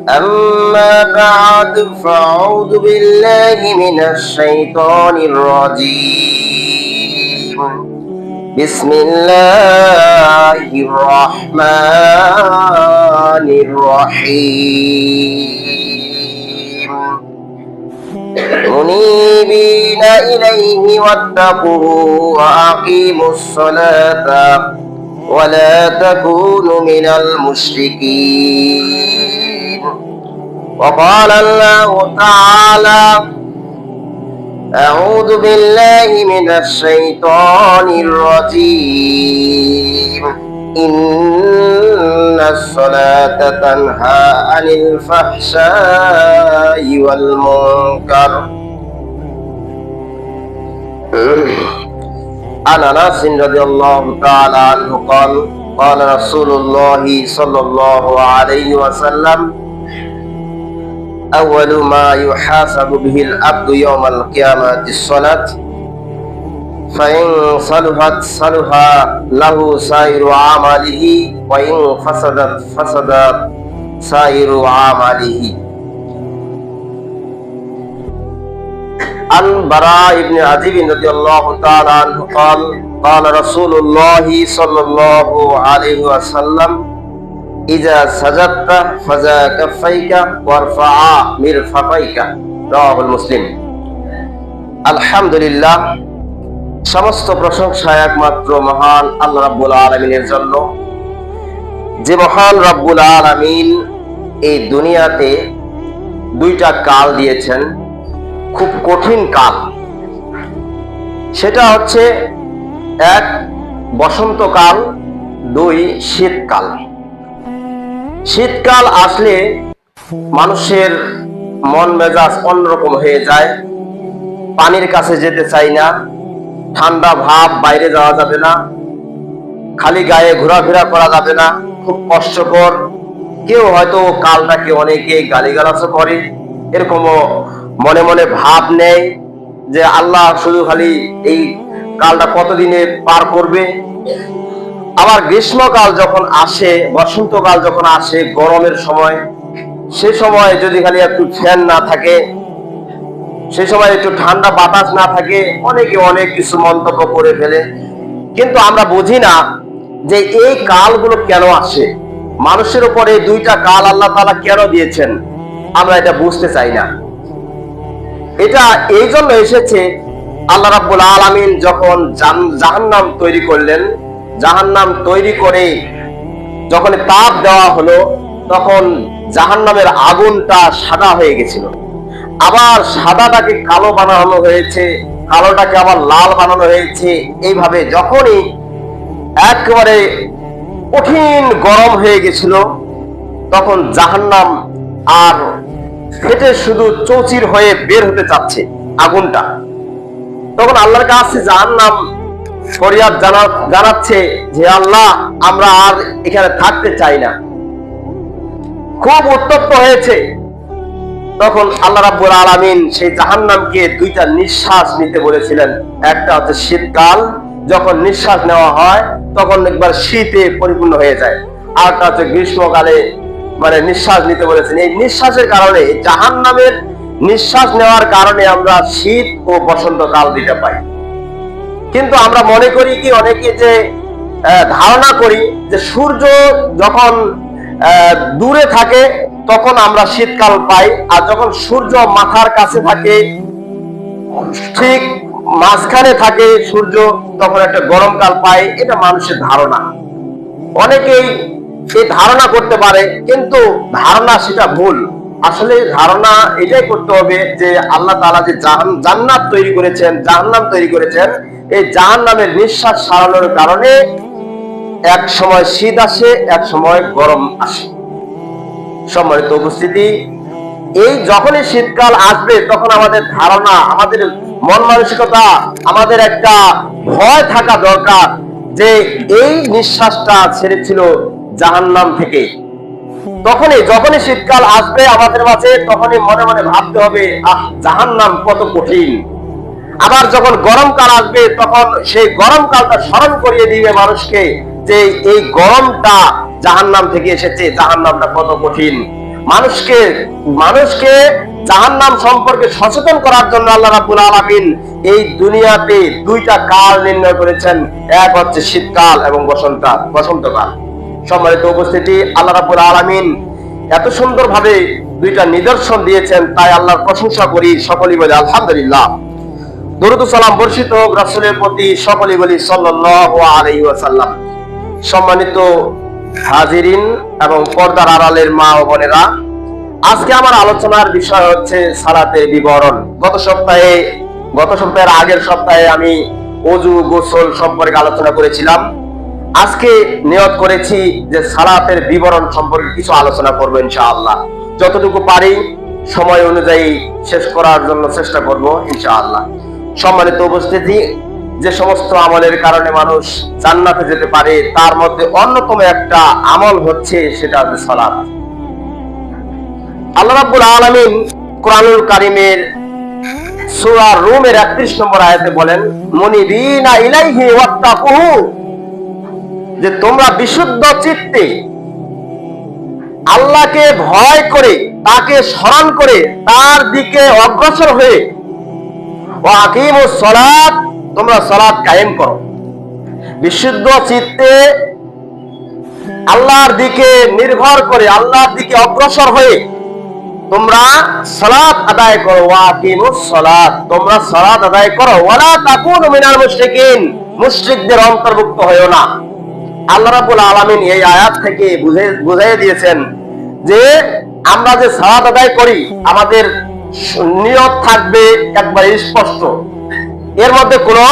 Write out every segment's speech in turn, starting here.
أما بعد فأعوذ بالله من الشيطان الرجيم بسم الله الرحمن الرحيم منيبين إليه واتقوه وأقيموا الصلاة ولا تكونوا من المشركين وقال الله تعالى أعوذ بالله من الشيطان الرجيم إن الصلاة تنهى عن الفحشاء والمنكر عن أنس رضي الله تعالى عنه قال قال رسول الله صلى الله عليه وسلم أول ما يحاسب به العبد يوم القيامة الصلاة فإن صلحت صلح له سائر عمله وإن فسدت فسد سائر عمله. عن براء بن عازب رضي الله تعالى عنه قال قال رسول الله صلى الله عليه وسلم إذا سجدت فزا كفيك وارفع مرفقيك رواه মুসলিম। আলহামদুলিল্লাহ, সমস্ত প্রশংসা একমাত্র মহান আল্লাহ রাব্বুল আলামিনের জন্য, যে মহান রাব্বুল আলামিন এই দুনিয়াতে দুইটা কাল দিয়েছেন, খুব কঠিন কাল। সেটা হচ্ছে এক বসন্তকাল, দুই শীতকাল। শীতকাল আসলে মানুষের মন মেজাজ অন্যরকম হয়ে যায়, পানির কাছে যেতে চাই না, ঠান্ডা ভাব, বাইরে যাওয়া যাবে না, খালি গায়ে ঘোরাফেরা করা যাবে না, খুব কষ্টকর। কেউ হয়তো কালটাকে অনেকে গালিগালাজও করে, এরকমও মনে মনে ভাব নেয় যে আল্লাহ শুধু খালি এই কালটা কতদিনে পার করবে। আবার গ্রীষ্মকাল যখন আসে, বসন্তকাল যখন আসে, গরমের সময়, সে সময় যদি খালি একটু ফ্যান না থাকে, সে সময় একটু ঠান্ডা বাতাস না থাকে, অনেকে অনেক কিছু মন্তব্য করে ফেলে। কিন্তু আমরা বুঝি না যে এই কালগুলো কেন আসে, মানুষের উপরে দুইটা কাল আল্লাহ তাআলা কেন দিয়েছেন, আমরা এটা বুঝতে চাই না। এটা এই জন্য এসেছে, আল্লাহ রাব্বুল আলামিন যখন জাহান্নাম তৈরি করলেন, জাহান্নাম তৈরি করে যখন তাপ দেওয়া হলো, তখন জাহান্নামের আগুনটা সাদা হয়ে গেছিল। আবার সাদাটাকে কালো বানানো হয়েছে, কালোটাকে আবার লাল বানানো হয়েছে। এইভাবে যখনই একেবারে কঠিন গরম হয়ে গেছিল, তখন জাহান্নাম আর ফেটে শুধু চৌচির হয়ে বের হতে চাচ্ছে আগুনটা। তখন আল্লাহর কাছে জাহান্নাম ফরিয়াদ জানাচ্ছে যে আল্লাহ, আমরা আর এখানে থাকতে চাই না, খুব উত্তপ্ত হয়েছে। তখন আল্লাহ রাব্বুল আলামিন সেই জাহান্নামকে দুইটা নিঃশ্বাস নিতে বলেছিলেন। একটা হচ্ছে শীতকাল, যখন নিঃশ্বাস নেওয়া হয় তখন একবার শীতে পরিপূর্ণ হয়ে যায়। আর একটা হচ্ছে গ্রীষ্মকালে নিঃশ্বাস নিতে বলেছেন। এই নিঃশ্বাসের কারণে, জাহান্নামের নিঃশ্বাস নেওয়ার কারণে আমরা শীত ও বসন্তকাল দুইটা পাই। কিন্তু আমরা মনে করি কি, অনেকে যে ধারণা করি যে সূর্য যখন দূরে থাকে তখন আমরা শীতকাল পাই, আর যখন সূর্য মাথার কাছে থাকে, ঠিক মাঝখানে থাকে সূর্য, তখন একটা গরমকাল পাই। এটা মানুষের ধারণা। অনেকেই এই ধারণা করতে পারে, কিন্তু ধারণা সেটা ভুল। আসলে ধারণা এটাই করতে হবে যে আল্লাহ তাআলা যে জান্নাত তৈরি করেছেন, জাহান্নাম তৈরি করেছেন, এই জাহান্নামের নিঃশ্বাস সারানোর কারণে এক সময় শীত আসে, এক সময় গরম আসে। সম্মানিত উপস্থিতি, এই যখনই শীতকাল আসবে তখন আমাদের ধারণা, আমাদের মন মানসিকতা, আমাদের একটা ভয় থাকা দরকার যে এই নিঃশ্বাসটা ছেড়েছিল জাহান্নাম থেকে। যখনই শীতকাল আসবে আমাদের মাঝে, তখনই মনে মনে ভাবতে হবে, জাহান্নাম কত কঠিন। আবার যখন গরমকাল আসবে, তখন সেই গরমকালটা স্মরণ করিয়ে দিবে মানুষকে যে এই গরমটা জাহান্নাম থেকে এসেছে, জাহান্নামটা কত কঠিন। মানুষকে মানুষকে জাহান্নাম সম্পর্কে সচেতন করার জন্য আল্লাহ রাব্বুল আলামিন এই দুনিয়াতে দুইটা কাল নির্ণয় করেছেন, এক হচ্ছে শীতকাল এবং বসন্তকাল। সম্মানিত উপস্থিতি, আল্লাহ রাব্বুল আলামিন এত সুন্দরভাবে দুইটা নিদর্শন দিয়েছেন, তাই আল্লাহর প্রশংসা করি, সকলেই বলি আলহামদুলিল্লাহ। দরুদ ও সালাম বর্ষিত হোক রাসূলের প্রতি, সকলেই বলি সাল্লাল্লাহু আলাইহি ওয়াসাল্লাম। সম্মানিত হাজিরিন এবং পর্দার আড়ালের মা ও বোনেরা, আজকে আমার আলোচনার বিষয় হচ্ছে সালাতের বিবরণ। গত সপ্তাহের আগের সপ্তাহে আমি ওযু গোসল সম্পর্কে আলোচনা করেছিলাম। আজকে নিয়ত করেছি যে সালাতের বিবরণ সম্পর্কে কিছু আলোচনা করব ইনশাআল্লাহ। যতটুকু পারি সময় অনুযায়ী শেষ করার জন্য চেষ্টা করব ইনশাআল্লাহ। সম্মানিত উপস্থিতি, যে সমস্ত আমলের কারণে মানুষ জান্নাতে যেতে পারে তার মধ্যে অন্যতম একটা আমল হচ্ছে সেটা হচ্ছে সালাত। আল্লাহ রাব্বুল আলামিন কোরআনুল কারীমের সূরা রুমের ৩১ নম্বর আয়াতে বলেন, মুনিবিনা ইলাইহি ওয়াত্তাকুহু, যে তোমরা বিশুদ্ধ চিত্তে আল্লাহকে ভয় করে, তাকে স্মরণ করে, তার দিকে অগ্রসর হয়ে ওয়া আকিমুস সালাত, তোমরা সালাত কায়েম করো। বিশুদ্ধ চিত্তে আল্লাহর দিকে নির্ভর করে, আল্লাহর দিকে অগ্রসর হয়ে তোমরা সালাত আদায় করো। ওয়া আকিমুস সালাত, তোমরা সালাত আদায় করো। ওয়ালা তাকুনু মিনাল মুশরিকিন, মুশরিকদের অন্তর্ভুক্ত হয়ো না। আল্লাহ রাব্বুল আলামিন এই আয়াত থেকে বুঝিয়ে দিয়েছেন যে আমরা যে সালাত আদায় করি আমাদের নিয়ত থাকবে একবারে স্পষ্ট। এর মধ্যে কোনো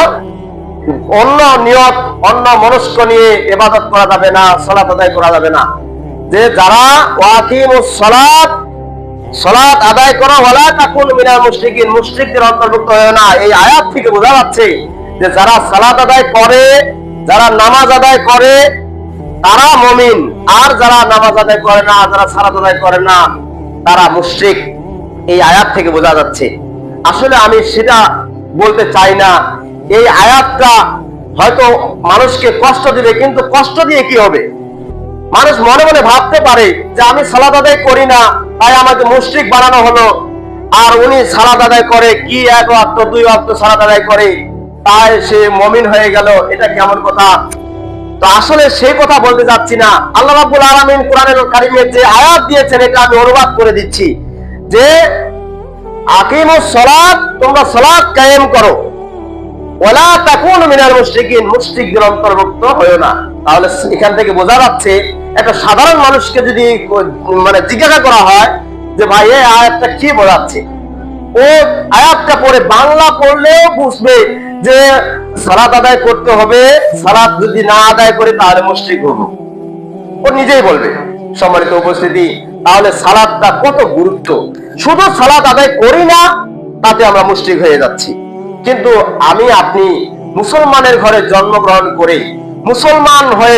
অন্য নিয়ত, অন্য মনস্ক নিয়ে ইবাদত করা যাবে না, সালাত আদায় করা যাবে না। যে যারা ওয়াকিমুস সালাত, সালাত আদায় করো, ওয়ালা তাকুনু মিনাল মুশরিকিন, মুশরিকদের অন্তর্ভুক্ত হয় না। এই আয়াত থেকে বোঝা যাচ্ছে যে যারা সালাত আদায় করে, যারা নামাজ আদায় করে তারা মুমিন, আর যারা নামাজ আদায় করে না, যারা সালাত আদায় করে না তারা মুশরিক। এই আয়াত থেকে বোঝা যাচ্ছে। আসলে আমি সেটা বলতে চাই না। এই আয়াতটা হয়তো মানুষকে কষ্ট দিবে, কিন্তু কষ্ট দিয়ে কি হবে? মানুষ মনে মনে ভাবতে পারে যে আমি সালাত আদায় করি না, তাই আমাকে মুশরিক বানানো হলো, আর উনি সালাত আদায় করে, কি এক ওয়াক্ত দুই ওয়াক্ত সালাত আদায় করে, তাই সে মুমিন হয়ে গেল। এটা কেমন কথা? তো আসলে সেই কথা বলতে যাচ্ছি না। আল্লাহ রাব্বুল আলামিন কোরআনুল কারীমের যে আয়াত দিয়েছেন এটা আমি অনুবাদ করে দিচ্ছি যে আকিমুস সালাত, তোমরা সালাত কায়েম করো, ওয়ালা তাকুনু মিনাল মুশরিকিন, মুশরিকদের অন্তর্ভুক্ত হয়ো না। তাহলে এখান থেকে বোঝা যাচ্ছে একটা সাধারণ মানুষকে যদি জিজ্ঞাসা করা হয় যে ভাই এই আয়াতটা কি বোঝাচ্ছে, ও আয়াতটা পড়ে বাংলা পড়লেও বুঝবে যে সালাত আদায় করতে হবে, সালাত যদি না আদায় করে তাহলে মুশরিক হবো, ও নিজেই বলবে। সম্মানিত উপস্থিতি, তাহলে সালাতটা কত গুরুত্ব। শুধু সালাত আদায় করি না তাতে আমরা মুশরিক হয়ে যাচ্ছি। কিন্তু আমি আপনি মুসলমানের ঘরে জন্মগ্রহণ করে মুসলমান হয়ে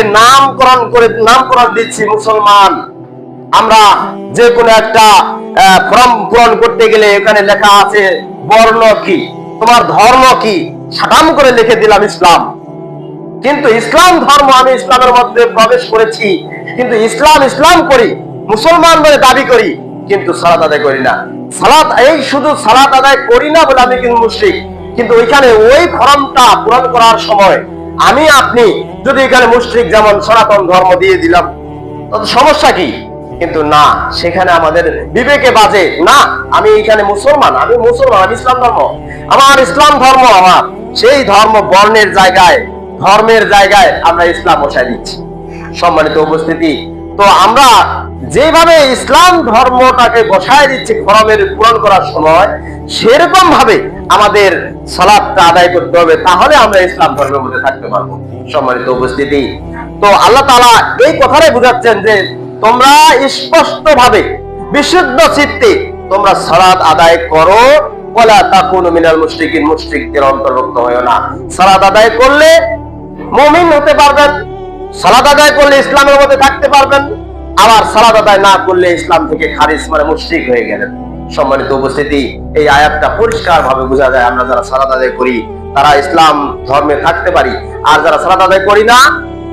নামকরণ দিচ্ছি মুসলমান। আমরা যে কোনো একটা ফর্ম পূরণ করতে গেলে এখানে লেখা আছে বর্ণ কি, তোমার ধর্ম কি, সাধারণ করে লিখে দিলাম ইসলাম। কিন্তু ইসলাম ধর্ম, আমি ইসলামের মধ্যে প্রবেশ করেছি, কিন্তু ইসলাম করি, মুসলমান বলে দাবি করি, কিন্তু সালাত আদায় করি না। শুধু সালাত আদায় করি না বলে আমি কিন্তু মুশরিক। কিন্তু ওইখানে ওই ফর্মটা পূরণ করার সময় আমি আপনি যদি এখানে মুশরিক যেমন সনাতন ধর্ম দিয়ে দিলাম, তত সমস্যা কি? কিন্তু না, সেখানে আমাদের বিবেকে বাজে না, আমি এখানে মুসলমান, আমি ইসলাম ধর্ম, আমার ইসলাম ধর্ম, আমার সেই ধর্ম বর্ণের জায়গায়, ধর্মের জায়গায় আমরা ইসলাম বসাই দিচ্ছি। সম্মানিত উপস্থিতি, তো আমরা যেভাবে ইসলাম ধর্মটাকে বসায় দিচ্ছি ফরমের পূরণ করার সময়, সেরকম ভাবে আমাদের সালাতটা আদায় করতে হবে, তাহলে আমরা ইসলাম ধর্মের মধ্যে থাকতে পারবো। সম্মানিত উপস্থিতি, তো আল্লাহ তাআলা এই কথাটাই বুঝাচ্ছেন যে তোমরা স্পষ্ট ভাবে বিশুদ্ধ চিত্তে তোমরা সালাত আদায় করো, ওয়ালা তাকুনু মিনাল মুশরিকিন, মুশরিকদের অন্তর্ভুক্ত হয়ো না। সালাত আদায় করলে মুমিন হতে পারবেন, সালাত আদায় করলে ইসলামের মধ্যে থাকতে পারবেন, আবার সালাত আদায় না করলে ইসলাম থেকে খারিজ, মুশরিক হয়ে গেলেন। সম্মানিত উপস্থিতি, এই আয়াতটা পরিষ্কার ভাবে বোঝা যায় আমরা যারা সালাত আদায় করি তারা ইসলাম ধর্মে থাকতে পারি, আর যারা সালাত আদায় করি না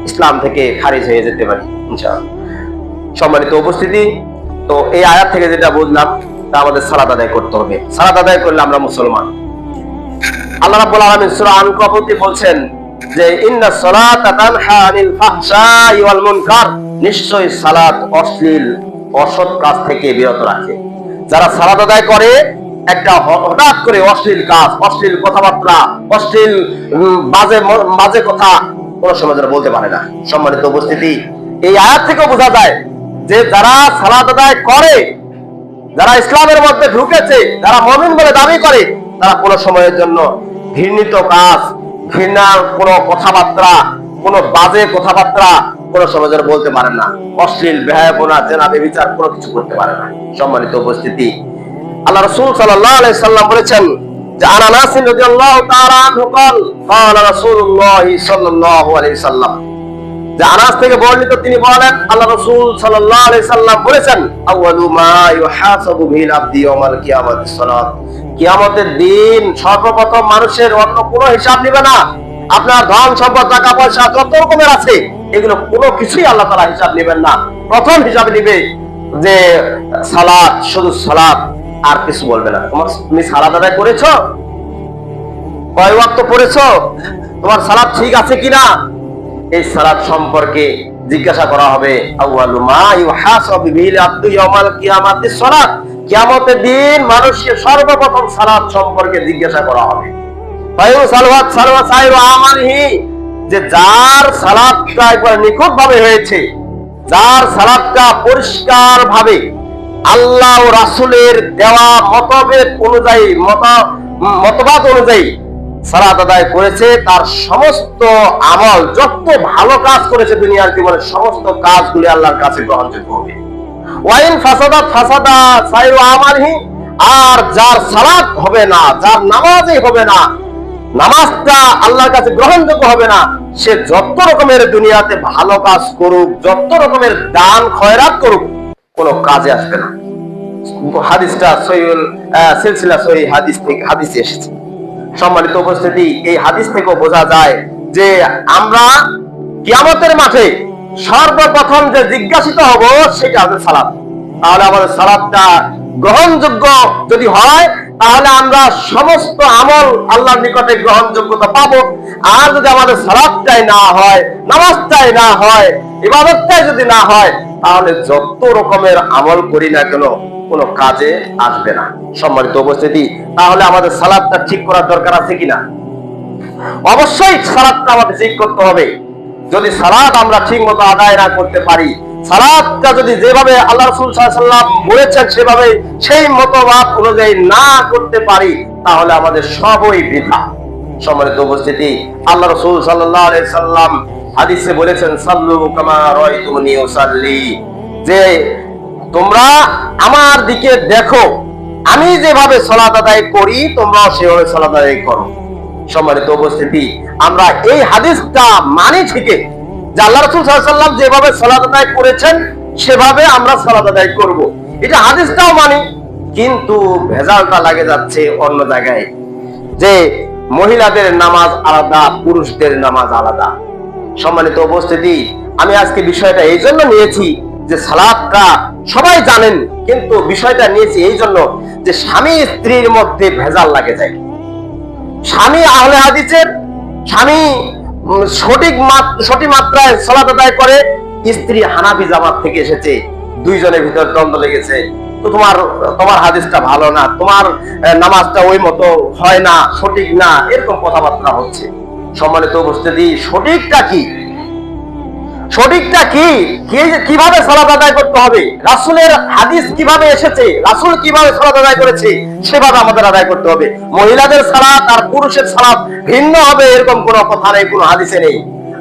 ইসলাম থেকে খারিজ হয়ে যেতে পারি ইনশাআল্লাহ। সম্মানিত উপস্থিতি, তো এই আয়াত থেকে যেটা বুঝলাম, তা আমাদের সালাত আদায় করতে হবে। সালাত আদায় করলে আমরা মুসলমান। আল্লাহ রাব্বুল আলামিন সূরা আনকাবুতে বলছেন যে ইন্নাস সালাতা তানহা আনিল ফাহশাই ওয়াল মুনকার, নিশ্চয়ই সালাত অশ্লীল অসৎ কাজ থেকে বিরত রাখে। যারা সালাত আদায় করে, একটা হঠাৎ করে অশ্লীল কাজ, অশ্লীল কথাবার্তা, অশ্লীল বাজে কথা কোন সময় যারা বলতে পারে না। সম্মানিত উপস্থিতি, এই আয়াত থেকে বোঝা যায় যে যারা সালাত আদায় করে, যারা ইসলামের মধ্যে ঢুকেছে, যারা মুমিন বলে দাবি করে, তারা কোন সময়ের জন্য ঘৃণিত কাজ, ঘৃণার কোন কথাবার্তা, কোন বাজে কথাবার্তা কোন সময় যেন বলতে পারেন না। অশ্লীল বেহায়াপনা, জেনা, ব্যভিচার কোনো কিছু করতে পারে না। সম্মানিত উপস্থিতি, আল্লাহ রাসূল সাল্লাল্লাহু আলাইহি সাল্লাম বলেছেন যে আনা আনাস রাদিয়াল্লাহু তাআলা আনহু قال قال রাসূলুল্লাহ সাল্লাল্লাহু আলাইহি সাল্লাম, যে আনাস থেকে বর্ণিত, তিনি বলেন আল্লাহ রাসূল সাল্লাল্লাহু আলাইহি সাল্লাম বলেছেন আউয়ালু মা ইউহাসাবু বিল আবদি ইয়াউমাল কিয়ামাতিস সালাত, কিয়ামতের দিন সর্বপ্রথম মানুষের অন্য কোনো হিসাব নেবে না। আপনার ধন সম্পদ, টাকা পয়সা যত রকমের আছে, এগুলো কোনো কিছুই আল্লাহ তাআলা হিসাব নেবেন না। প্রথম হিসাব নেবে যে সালাত, শুধু সালাত, আর কিছু বলবে না। তুমি সালাত আদায় করেছো, কয় ওয়াক্ত পড়েছো, তোমার সালাত ঠিক আছে কিনা, এই সালাত সম্পর্কে জিজ্ঞাসা করা হবে। আউয়ালু মা ইউহাসাবু বিল আবদি ইয়াউমাল কিয়ামাতিস সালাত, কিয়ামতের দিন মানুষকে সর্বপ্রথম সালাত সম্পর্কে জিজ্ঞাসা করা হবে। ফায়ু সালাত সালাত সাইরু আমালিহি, যে যার সালাতটা একবার নিখুঁত ভাবে হয়েছে, যার সালাতটা পরিষ্কার ভাবে আল্লাহ ও রাসূলের দেওয়া মতভেদ অনুযায়ী, মতবাদ অনুযায়ী সালাত আদায় করেছে, তার সমস্ত আমল, যত ভালো কাজ করেছে দুনিয়ার জীবনে, সমস্ত কাজগুলি আল্লাহর কাছে গ্রহণযোগ্য হবে। ওয়াইন ফাসাদাত ফাসাদা সাইরু আমালিহি, আর যার সালাত হবে না, যার নামাজই হবে না, নামাজটা আল্লাহর কাছে গ্রহণযোগ্য হবে না, সে যত রকমের দুনিয়াতে ভালো কাজ করুক, যত রকমের দান খয়রাত করুক, কোনো কাজে আসবে না। হাদিসটা সহিহুল সিলসিলা সহিহ হাদিসে এসেছে। সম্মানিত উপস্থিতি, এই হাদিস থেকেও বোঝা যায় যে আমরা কিয়ামতের মাঠে সর্বপ্রথম যে জিজ্ঞাসিত হব সেটা হবে সালাত। তাহলে আমাদের সালাতটা গ্রহণযোগ্য যদি হয়, তাহলে আমরা সমস্ত আমল আল্লাহর নিকটে গ্রহণযোগ্যতা পাবো। আর যদি আমাদের সালাতটাই না হয়, নামাজটাই না হয়, ইবাদতটাই যদি না হয়, তাহলে যত রকমের আমল করি না কেন কোনো কাজে আসবে না। সম্মানিত উপস্থিতি, তাহলে আমাদের সালাতটা ঠিক করার দরকার আছে কিনা? অবশ্যই সালাতটা আমাদের ঠিক করতে হবে। যদি সালাত আমরা ঠিক মতো আদায় না করতে পারি, সালাতটা যদি যেভাবে আল্লাহ রাসূল সাল্লাল্লাহু আলাইহি সাল্লাম বলেছেন সেভাবে সেই মতবাদ অনুযায়ী না করতে পারি, তাহলে আমাদের সবই বৃথা। সম্মানিত উপস্থিতি, আল্লাহ রাসূল সাল্লাল্লাহু আলাইহি সাল্লাম হাদিসে বলেছেন সাল্লু কামা রাআইতুমুনি উসাল্লি, যে তোমরা আমার দিকে দেখো, আমি যেভাবে সালাত আদায় করি তোমরাও সেভাবে সালাত আদায় করো। সম্মানিত উপস্থিতি, আমরা এই হাদিসটা মানি ঠিকই, যে আল্লাহ রাসূল সাল্লাল্লাহু আলাইহি সাল্লাম যেভাবে সালাত আদায় করেছেন সেভাবে আমরা সালাত আদায় করব, এটা হাদিসটাও মানি। কিন্তু ভেজালটা লাগে যাচ্ছে অন্য জায়গায়, যে মহিলাদের নামাজ আলাদা, পুরুষদের নামাজ আলাদা। সম্মানিত উপস্থিতি, আমি আজকে বিষয়টা এই জন্য নিয়েছি যে সালাতটা সবাই জানেন, কিন্তু বিষয়টা নিয়েছি এই জন্য যে স্বামী স্ত্রীর মধ্যে ভেজাল লাগে যায়। স্বামী আহলে হাদিসের, স্বামী সঠিক মাত্রায় সালাত আদায় করে, স্ত্রী হানাফি জামাত থেকে এসেছে, দুইজনের ভিতর দ্বন্দ্ব লেগেছে, তো তোমার হাদিসটা ভালো না, তোমার নামাজটা ওই মতো হয় না, সঠিক না, এরকম কথাবার্তা হচ্ছে। সম্মানিত উপস্থিতি, সঠিকটা কি? সঠিকটা কি? কিভাবে সালাত আদায় করতে হবে, রাসূলের হাদিস কিভাবে এসেছে, রাসূল কিভাবে সালাত আদায় করেছে, সেভাবে আমাদের আদায় করতে হবে। মহিলাদের সালাত আর পুরুষের সালাত ভিন্ন হবে এরকম কোনো কথা নেই, কোনো হাদিসে নেই।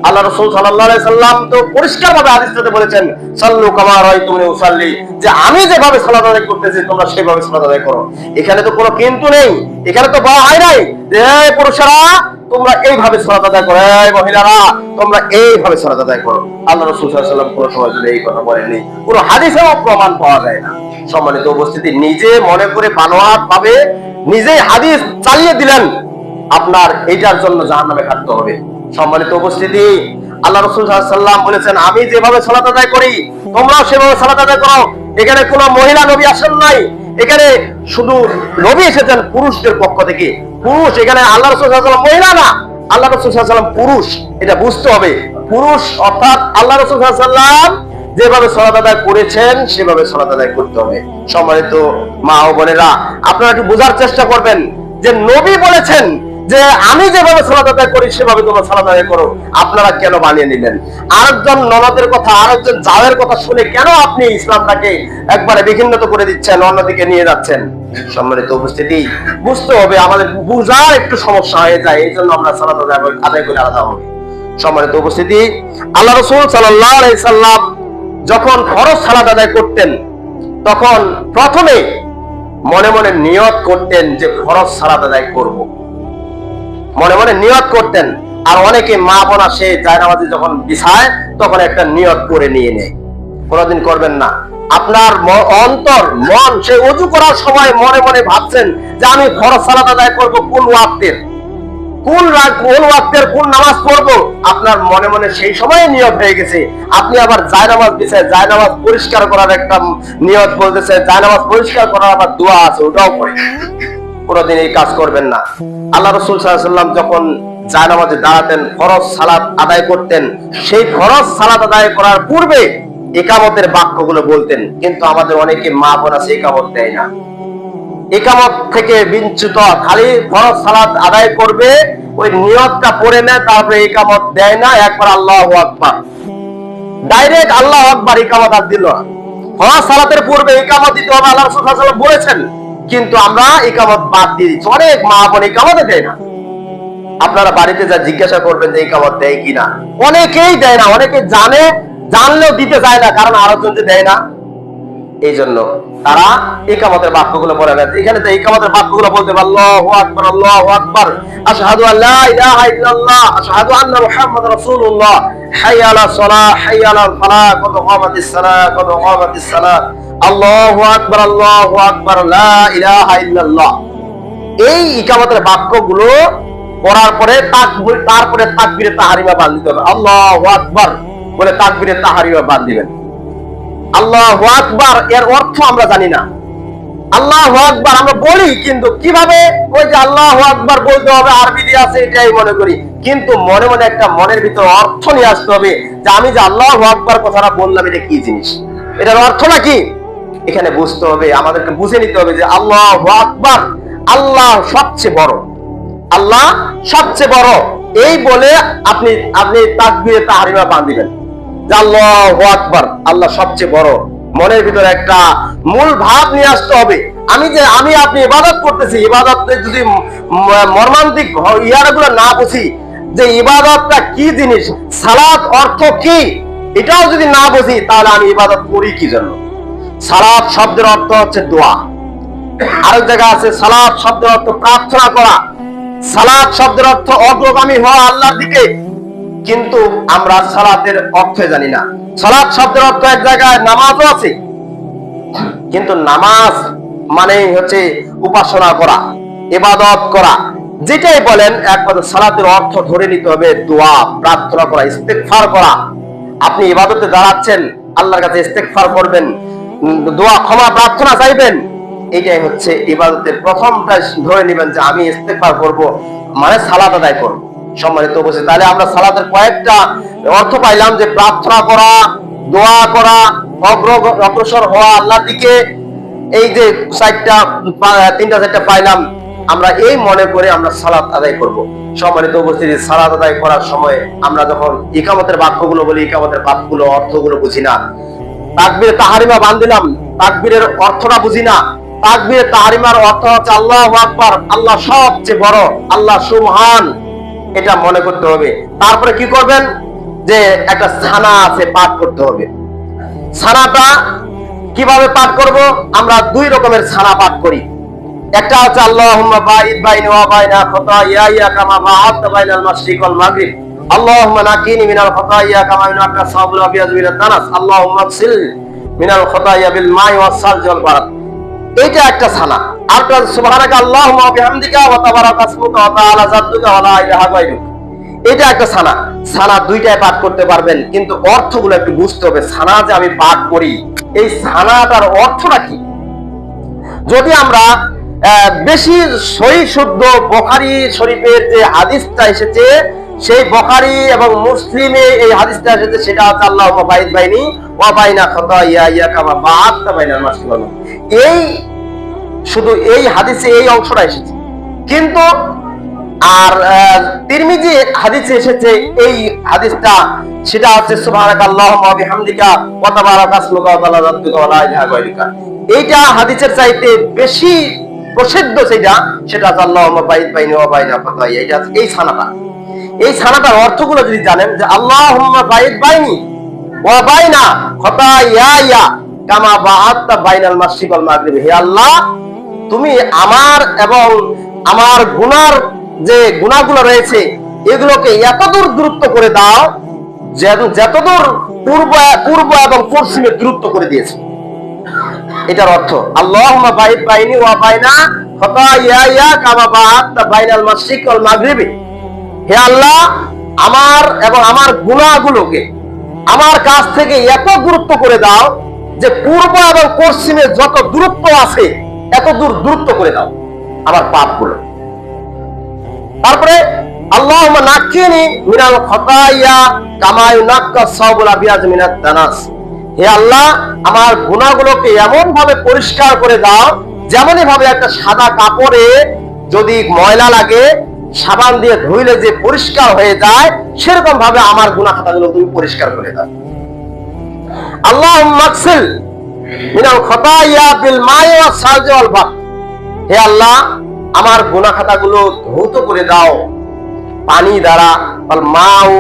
আল্লাহ রাসূল সাল্লাল্লাহু আলাইহি সাল্লাম তো পরিষ্কারভাবে হাদিসটাতে বলেছেন সাল্লু কামা রাআইতুমুনি উসাল্লি, যে আমি যেভাবে সালাত আদায় করতেছি তোমরা সেভাবে সালাত আদায় করো। এখানে তো কোনো কিন্তু নেই, এখানে তো বলা হয় নাই যে এই পুরুষেরা তোমরা এইভাবে সালাত আদায় করো, এই মহিলারা তোমরা এইভাবে সালাত আদায় করো। আল্লাহ রাসূল সাল্লাল্লাহু আলাইহি সাল্লাম কোনো সময় এই কথা বলেননি, কোনো হাদিসেও প্রমাণ পাওয়া যায় না। সম্মানিত উপস্থিতি, নিজে মনে করে বানোয়াট ভাবে নিজেই হাদিস চালিয়ে দিলেন, আপনার এইটার জন্য জাহান্নামে কাটতে হবে। সম্মানিত উপস্থিতি, আল্লাহ রাসূল সাল্লাল্লাহু আলাইহি ওয়াসাল্লাম বলেছেন, আমি যেভাবে সালাত আদায় করি তোমরাও সেভাবে সালাত আদায় করো। এখানে কোনো মহিলা নবী আসেন নাই, এখানে শুধু নবী এসেছেন পুরুষদের পক্ষ থেকে। পুরুষ, এখানে আল্লাহ রাসূল সাল্লাল্লাহু আলাইহি ওয়াসাল্লাম মহিলা না, আল্লাহ রাসূল সাল্লাল্লাহু আলাইহি ওয়াসাল্লাম পুরুষ, এটা বুঝতে হবে। পুরুষ অর্থাৎ আল্লাহ রাসূল সাল্লাল্লাহু আলাইহি ওয়াসাল্লাম যেভাবে সালাত আদায় করেছেন সেভাবে সালাত আদায় করতে হবে। সম্মানিত মা ও বোনেরা, আপনারা একটু বোঝার চেষ্টা করবেন যে নবী বলেছেন যে আমি যেভাবে সালাত আদায় করি সেভাবে তোমরা সালাত আদায় করো, আপনারা কেন বানিয়ে নিলেন? আরেকজন ননদের কথা, আরেকজন জায়ের কথা শুনে কেন আপনি ইসলামটাকে একবারে বিঘ্নিত করে দিচ্ছেন, অন্যদিকে নিয়ে যাচ্ছেন? সম্মানিত উপস্থিতি, বুঝতে হবে, আমাদের বুঝার একটু সমস্যা হয়ে যায়, এই জন্য আমরা সালাত আদায় করে আলাদা হবে। সম্মানিত উপস্থিতি, আল্লাহ রাসূল সাল্লাল্লাহু আলাইহি সাল্লাম যখন ফরজ সালাত আদায় করতেন তখন প্রথমে মনে মনে নিয়ত করতেন যে ফরজ সালাত আদায় করব, মনে মনে নিয়ত করতেন। আর অনেকে মা বোন আসে জায়নামাজে যখন বিছায় তখন একটা নিয়ত করে নিয়ে নেয়। কোনোদিন করবেন না। আপনার অন্তর, মন, সে ওযু করার সময় মনে মনে ভাবছেন যে আমি ফরজ সালাত আদায় করব কোন ওয়াক্তের, কোন ওয়াক্তের কোন নামাজ পড়বো, আপনার মনে মনে সেই সময় নিয়ত হয়ে গেছে। আপনি আবার জায়নামাজ বিছায় জায়নামাজ পরিষ্কার করার একটা নিয়ত বলতেছে, জায়নামাজ পরিষ্কার করার আবার দোয়া আছে, ওটাও পড়ে। কোনদিন এই কাজ করবেন না। আল্লাহ রাসূল সাল্লাল্লাহু আলাইহি ওয়াসাল্লাম যখন জায়নামাজে দাঁড়াতেন, ফরজ সালাত আদায় করতেন, সেই ফরজ সালাত আদায় করার পূর্বে ইকামতের বাক্যগুলো বলতেন। কিন্তু আমাদের অনেকে মা বোন আছে ইকামত দেয় না, ইকামত থেকে বিচ্যুত, খালি ফরজ সালাত আদায় করবে, ওই নিয়তটা পড়ে নেয়, তারপরে ইকামত দেয় না, একবার আল্লাহু আকবার, ডাইরেক্ট আল্লাহু আকবার, ইকামত আর দিল না। ফরজ সালাতের পূর্বে ইকামত দিতে হবে, আল্লাহ রাসূল সাল্লাল্লাহু আলাইহি ওয়াসাল্লাম বলেছেন, কিন্তু আমরা ইকামত বাদ দিয়ে দিচ্ছি। অনেক মা বোন ইকামত দেয় না। আপনারা বাড়িতে যা জিজ্ঞাসা করবেন যে ইকামত দেয় কিনা, অনেকেই দেয় না, অনেকে জানে, জানলেও দিতে চায় না, কারণ আরেকজন যে দেয় না, এই জন্য তারা ইকামতের বাক্যগুলো বলে না। এখানে তো ইকামতের বাক্যগুলো বলতে হবে, আল্লাহু আকবার, আল্লাহু আকবার, আশহাদু আল্লা ইলাহা ইল্লাল্লাহ, আশহাদু আন্না মুহাম্মাদুর রাসূলুল্লাহ, হাইয়া আলাস সালাহ, হাইয়া আলাল ফালাহ, কদ কামাতিস সালাহ, কদ কামাতিস সালাহ, আল্লাহু আকবার, আল্লাহু আকবার, লা ইলাহা ইল্লাল্লাহ। এই ইকামতের বাক্যগুলো পড়ার পরে তারপরে তাকবীরে তাহরিমা বাঁধ দিতে হবে। আল্লাহু আকবার বলে তাকবীরে তাহরিমা বাঁধ দিবেন। আল্লাহু আকবার এর অর্থ আমরা জানি না। আল্লাহু আকবার আমরা বলি, কিন্তু কিভাবে ওই যে আল্লাহু আকবার বলতে হবে আরবি দিয়ে আছে এটাই মনে করি, কিন্তু মনে মনে একটা মনের ভিতর অর্থ নিয়ে আসতে হবে যে আমি যে আল্লাহু আকবার কথাটা বললাম এটা কি জিনিস, এটার অর্থটা কি, এখানে বুঝতে হবে, আমাদেরকে বুঝে নিতে হবে যে আল্লাহু আকবার, আল্লাহ সবচেয়ে বড়, আল্লাহ সবচেয়ে বড়। এই বলে আপনি তাকবীরে তাহরিমা বাঁধিবেন যে আল্লাহু আকবার, আল্লাহ সবচেয়ে বড়। মনের ভিতরে একটা মূল ভাব নিয়ে আসতে হবে। আমি আপনি ইবাদত করতেছি, ইবাদতে যদি মর্মান্তিক ইয়ারগুলো না বুঝি যে ইবাদতটা কি জিনিস, সালাত অর্থ কি, এটাও যদি না বুঝি, তাহলে আমি ইবাদত করি কি জন্য? সালাত শব্দের অর্থ হচ্ছে দোয়া। আরেক জায়গা আছে সালাত শব্দের অর্থ প্রার্থনা করা, সালাত শব্দের অর্থ অগ্রগামী হওয়া আল্লাহর দিকে, কিন্তু আমরা সালাতের অর্থ জানি না। সালাত শব্দের অর্থ এক জায়গায় নামাজও আছে, কিন্তু নামাজ মানে হচ্ছে উপাসনা করা, ইবাদত করা, যেটাই বলেন একমাত্র সালাতের অর্থ ধরে নিতে হবে দোয়া, প্রার্থনা করা, ইস্তেগফার করা। আপনি ইবাদতে দাঁড়াচ্ছেন, আল্লাহর কাছে ইস্তেগফার করবেন, দোয়া, ক্ষমা প্রার্থনা চাইবেন, এটাই হচ্ছে ইবাদতের প্রথমটা ধরে নেবেন যে আমি ইস্তেগফার করব, মানে সালাত আদায় করব। সম্মানিত উপস্থিতি, তাহলে আমরা সালাতের কয়েকটা অর্থ পাইলাম যে প্রার্থনা করা, দোয়া করা, অগ্রসর হওয়া আল্লাহর দিকে, এই যে তিনটা চারটা পাইলাম, আমরা এই মনে করে আমরা সালাত আদায় করব। সম্মানিত উপস্থিতি, সালাত আদায় করার সময় আমরা যখন ইকামতের বাক্যগুলো বলি, ইকামতের বাক্যগুলো অর্থগুলো বুঝি না, তাকবীরে তাহরিমা বাঁধিলাম, তাকবীরের অর্থটা বুঝি না। তাকবীরে তাহরিমার অর্থ হচ্ছে আল্লাহু আকবার, আল্লাহ সবচেয়ে বড়, আল্লাহ সুবহান, এটা মনে করতে হবে। তারপরে কি করবেন, যে একটা ছানা আছে পাঠ করতে হবে। ছানাটা কিভাবে পাঠ করব? আমরা দুই রকমের ছানা পাঠ করি। একটা হচ্ছে আল্লাহুম্মা বাঈদ বাইনি ওয়া বাইনা খাতায়ায়া কামা বা'আদতা বাইনাল মাশরিক ওয়াল মাগরিব, আল্লাহুম্মা নাকিনি মিনাল খাতায়া কামা ইউনাক্কা সাবুল আবিয়াদ মিনাদ দানাস, আল্লাহুম্মা আগসিল মিনাল খাতায়া বিল মাই ওয়াস সালজি ওয়াল বারাদ। এটা একটা ছানা। আর সুবহানাকা আল্লাহুম্মা ওয়া বিহামদিকা ওয়া তাবারাকা ইসমুকা ওয়া তাআলা জাদ্দুকা ওয়া লা ইলাহা গায়রুক। এটা একটা ছানা। ছানা দুইটাই পাঠ করতে পারবেন, কিন্তু অর্থগুলো একটু বুঝতে হবে। ছানা যে আমি পাঠ করি, এই ছানাটার অর্থটা কি? যদি আমরা বেশি সহি শুদ্ধ বুখারী শরীফের যে হাদিসটা এসেছে, সেই বুখারী এবং মুসলিমে এই হাদিসটা এসেছে, সেটা হচ্ছে আল্লাহুম্মা বাইদ বাইনি ওয়া বাইনা খাতায়ায়া কামা বা'আদতা বাইনাল মাশরিকি ওয়াল মাগরিব। এই শুধু এই হাদিসে এই অংশটা এসেছে, কিন্তু আর তিরমিজি হাদিসে এসেছে এই হাদিসটা, সেটা হচ্ছে সুবহানাকাল্লাহুম্মা ওয়া বিহামদিকা ওয়া তাবারাকা ইসমুকা ওয়া তাআলা জাদ্দুকা ওয়া লা ইলাহা গায়রুকা। এইটা হাদিসের চাইতে বেশি প্রসিদ্ধ, সেটা আল্লাহুম্মা বাইদ বাইনি ওয়া বাইনা খাতায়া। এটা এই ছানাটা, এই ছানাটার অর্থগুলো যদি জানেন, যে আল্লাহুম্মা বাইদ বাইনি ওয়া বাইনা খাতায়া কামা বা'আদতা বাইনাল মাশরিকি ওয়াল মাগরিব। হে আল্লাহ, তুমি আমার এবং আমার গুনার যে গুনাহগুলো রয়েছে, এগুলোকে এতদূর দূরত্ব করে দাও যতদূর পূর্ব এবং পশ্চিমে দূরত্ব করে দিয়েছে। এটার অর্থ আল্লাহুম্মা বাইদ বাইনি ওয়া বাইনা খাতায়ায়া কামা বা'আদতা বাইনাল মাশরিকি ওয়াল মাগরিব। হে আল্লাহ, আমার এবং আমার গুনাহগুলোকে আমার কাছ থেকে এত দূরত্ব করে দাও যে পূর্ব এবং পশ্চিমে যত দূরত্ব আছে এত দূরত্ব করে দাও আমার পাপগুলো। তারপরে আল্লাহুম্মা নাক্কিনি মিনাল খাতায়া কামা ইউনাক্কা সাওবুল আবিয়াজ মিনাত দানাস। হে আল্লাহ, আমার গুনাহগুলোকে এমন ভাবে পরিষ্কার করে দাও, যেমনই ভাবে একটা সাদা কাপড়ে যদি ময়লা লাগে সাবান দিয়ে ধুইলে যে পরিষ্কার হয়ে যায়, সেরকম ভাবে আমার গুনাহ খাতাগুলো তুমি পরিষ্কার করে দাও। আল্লাহুম্মা আগসিল মিনাল খাতায়া বিল মাই ওয়াস সালজি ওয়াল বারদ। হে আল্লাহ, আমার গুনাহ খাতাগুলো ধৌত করে দাও পানি দ্বারা, মাও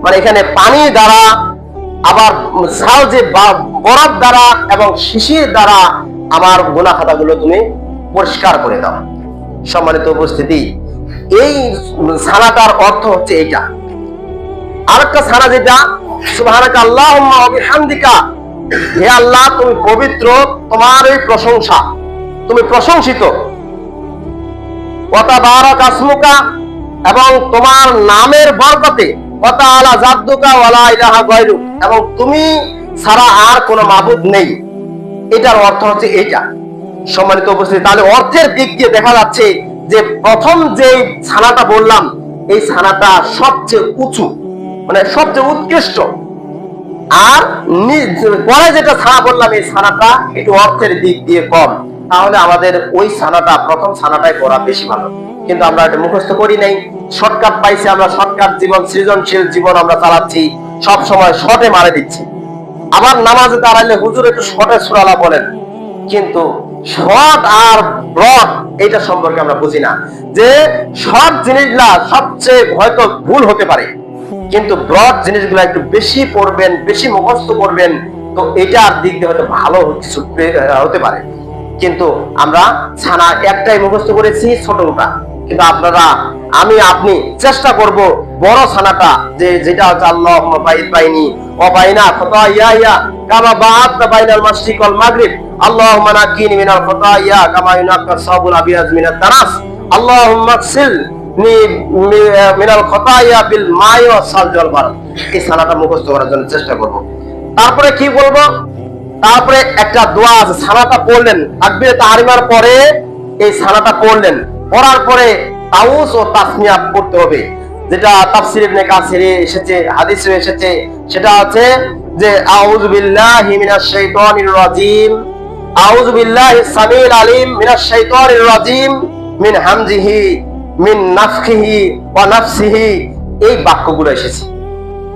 মানে এখানে পানি দ্বারা, আবার সালজে বরফ দ্বারা এবং শিশির দ্বারা আমার গুনাহ খাতাগুলো তুমি পরিষ্কার করে দাও। সম্মানিত উপস্থিতি, এই ছানাটার অর্থ হচ্ছে এইটা। আরেকটা ছানা যেটা সুবহানাকা আল্লাহুম্মা ওয়া বিহামদিকা, হে আল্লাহ, তুমি পবিত্র, তোমার এই প্রশংসা, তুমি প্রশংসিত। ওয়া তাবারাকা ইসমুকা, এবং তোমার নামের বরকতে, ওয়া তাআলা জাদ্দুকা ওয়া লা ইলাহা গায়রুক, এবং তুমি ছাড়া আর কোনো মাবুদ নেই। এটার অর্থ হচ্ছে এইটা। সম্মানিত উপস্থিতি, তাহলে অর্থের দিক দিয়ে দেখা যাচ্ছে যে প্রথম যে ছানাটা বললাম, এই ছানাটা সবচেয়ে উঁচু, মানে সবচেয়ে উৎকৃষ্ট। আর পরে যেটা ছানা বললাম, এই ছানাটা একটু অর্থের দিক দিয়ে কম। তাহলে আমাদের ওই ছানাটা, প্রথম ছানাটাই পড়া বেশি ভালো। কিন্তু আমরা এটা মুখস্থ করি নাই, শর্টকাট পাইছি, আমরা শর্টকাট জীবন, সৃজনশীল জীবন আমরা চালাচ্ছি, সব সময় শর্টে মারে দিচ্ছি। আবার নামাজে দাঁড়াইলে হুজুর একটু শর্টে সূরা বলেন, কিন্তু শর্ট আর ব্রড এটা সম্পর্কে আমরা বুঝি না, যে শর্ট জিনিসগুলা সবচেয়ে হয়তো ভুল হতে পারে, কিন্তু ব্রড জিনিসগুলো একটু বেশি পড়বেন, বেশি মুখস্থ করবেন, তো এটার দিক দিয়ে হয়তো ভালো কিছু হতে পারে। কিন্তু আমরা ছানা একটাই মুখস্থ করেছি, ছোটটা। কিন্তু আপনারা, আপনি চেষ্টা করব বড় ছানাটা, যেটা হচ্ছে আল্লাহুম্মা বাইদ বাইনি ওয়া বাইনা খাতায়া কামা বা'আদতা বাইনাল মাশরিকি ওয়াল মাগরিব। আল্লাহুম্মা নাক্কিনি মিনাল খাতায়া কামা ইউনাক্কা সাওবুল আবিয়াজ মিনাত দানাস। আল্লাহুম্মা আগসিল মিনাল খাতায়া বিল মাই ওয়াস সালজি ওয়াল বারদ। এই ছানাটা মুখস্থ করার জন্য চেষ্টা করব। তারপরে কি বলবো? তারপরে একটা দোয়া আছে, ছানাটা পড়লেন, তাকবীরে তাহরিমার পরে এই ছানাটা পড়লেন, পড়ার পরে তাউস ও তাসমিয়া পড়তে হবে, যেটা তাফসীর ইবনে কাসিরে এসেছে, হাদিসে এসেছে। সেটা আছে যে আউযু বিল্লাহি মিনাশ শাইতানির রাজিম, আউযু বিল্লাহিস সামিল আলিম মিনাশ শাইতানির রাজিম মিন হামজিহি মিন নাফখিহি ওয়া নাফসিহি। এই বাক্যগুলো এসেছে,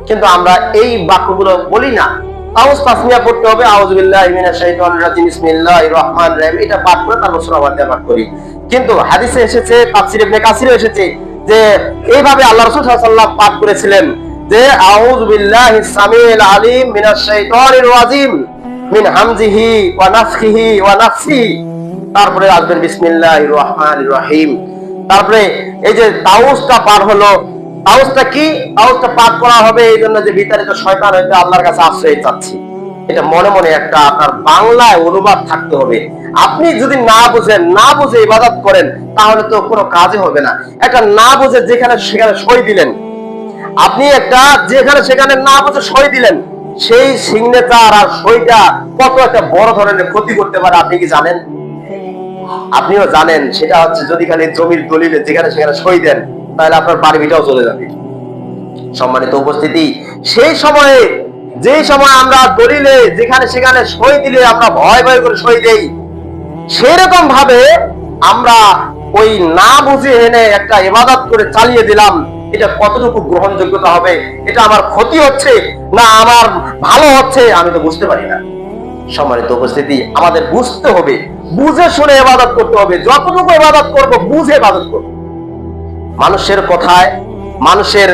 কিন্তু আমরা এই বাক্যগুলো বলি না। তাউস তাসমিয়া পড়তে হবে, আউযু বিল্লাহি মিনাশ শাইতানির রাজিম বিসমিল্লাহির রহমানির রহিম, এটা পাঠ করে তারপর সূরা ফাতিহা পাঠ করি। কিন্তু হাদিসে এসেছে, তাফসীর ইবনে কাসিরে এসেছে যে এইভাবে আল্লাহ রাসূল সাল্লাল্লাহু আলাইহি ওয়াসাল্লাম পাঠ করেছিলেন, যে আউযু বিল্লাহিস সামিল আলিম মিনাশ শাইতানির রাজিম মিন হামজিহি ওয়া নাফখিহি ওয়া নাফসিহি, তারপরে আসবেন বিসমিল্লাহির রহমানির রহিম। তারপরে এই যে তাউসটা পার হলো, তাউসটা কি? তাউসটা পাঠ করা হবে এই জন্য যে বিতাড়িত শয়তান হইতে আল্লাহর কাছে আশ্রয় চাচ্ছি। এটা মনে মনে একটা আপনার বাংলায় অনুবাদ থাকতে হবে। আপনি যদি না বুঝেন, না বুঝে ইবাদত করেন, তাহলে তো কোনো কাজে হবে না। একটা না বুঝে যেখানে সেখানে সই দিলেন, আপনি একটা যেখানে সেখানে না বুঝে সই দিলেন, সেই সিগনেচার আর সইটা কত একটা বড় ধরনের ক্ষতি করতে পারে আপনি কি জানেন? আপনিও জানেন। সেটা হচ্ছে যদি খালি জমির দলিলে যেখানে সেখানে সই দেন, তাহলে আপনার বাড়ি ভিটাও চলে যাবে। সম্মানিত উপস্থিতি, সেই সময়ে যেই সময় আমরা দলিলে যেখানে সেখানে সই দিলে আমরা ভয় ভয় করে সই দেই, সেরকম ভাবে আমরা ওই না বুঝে এনে একটা ইবাদত করে চালিয়ে দিলাম, এটা কতটুকু গ্রহণযোগ্যতা হবে? এটা আমার ক্ষতি হচ্ছে না আমার ভালো হচ্ছে আমি তো বুঝতে পারি না। সম্মানিত উপস্থিতি, আমাদের বুঝতে হবে, বুঝে শুনে ইবাদত করতে হবে। যতটুকু ইবাদত করব বুঝে ইবাদত করব। মানুষের কথায়, মানুষের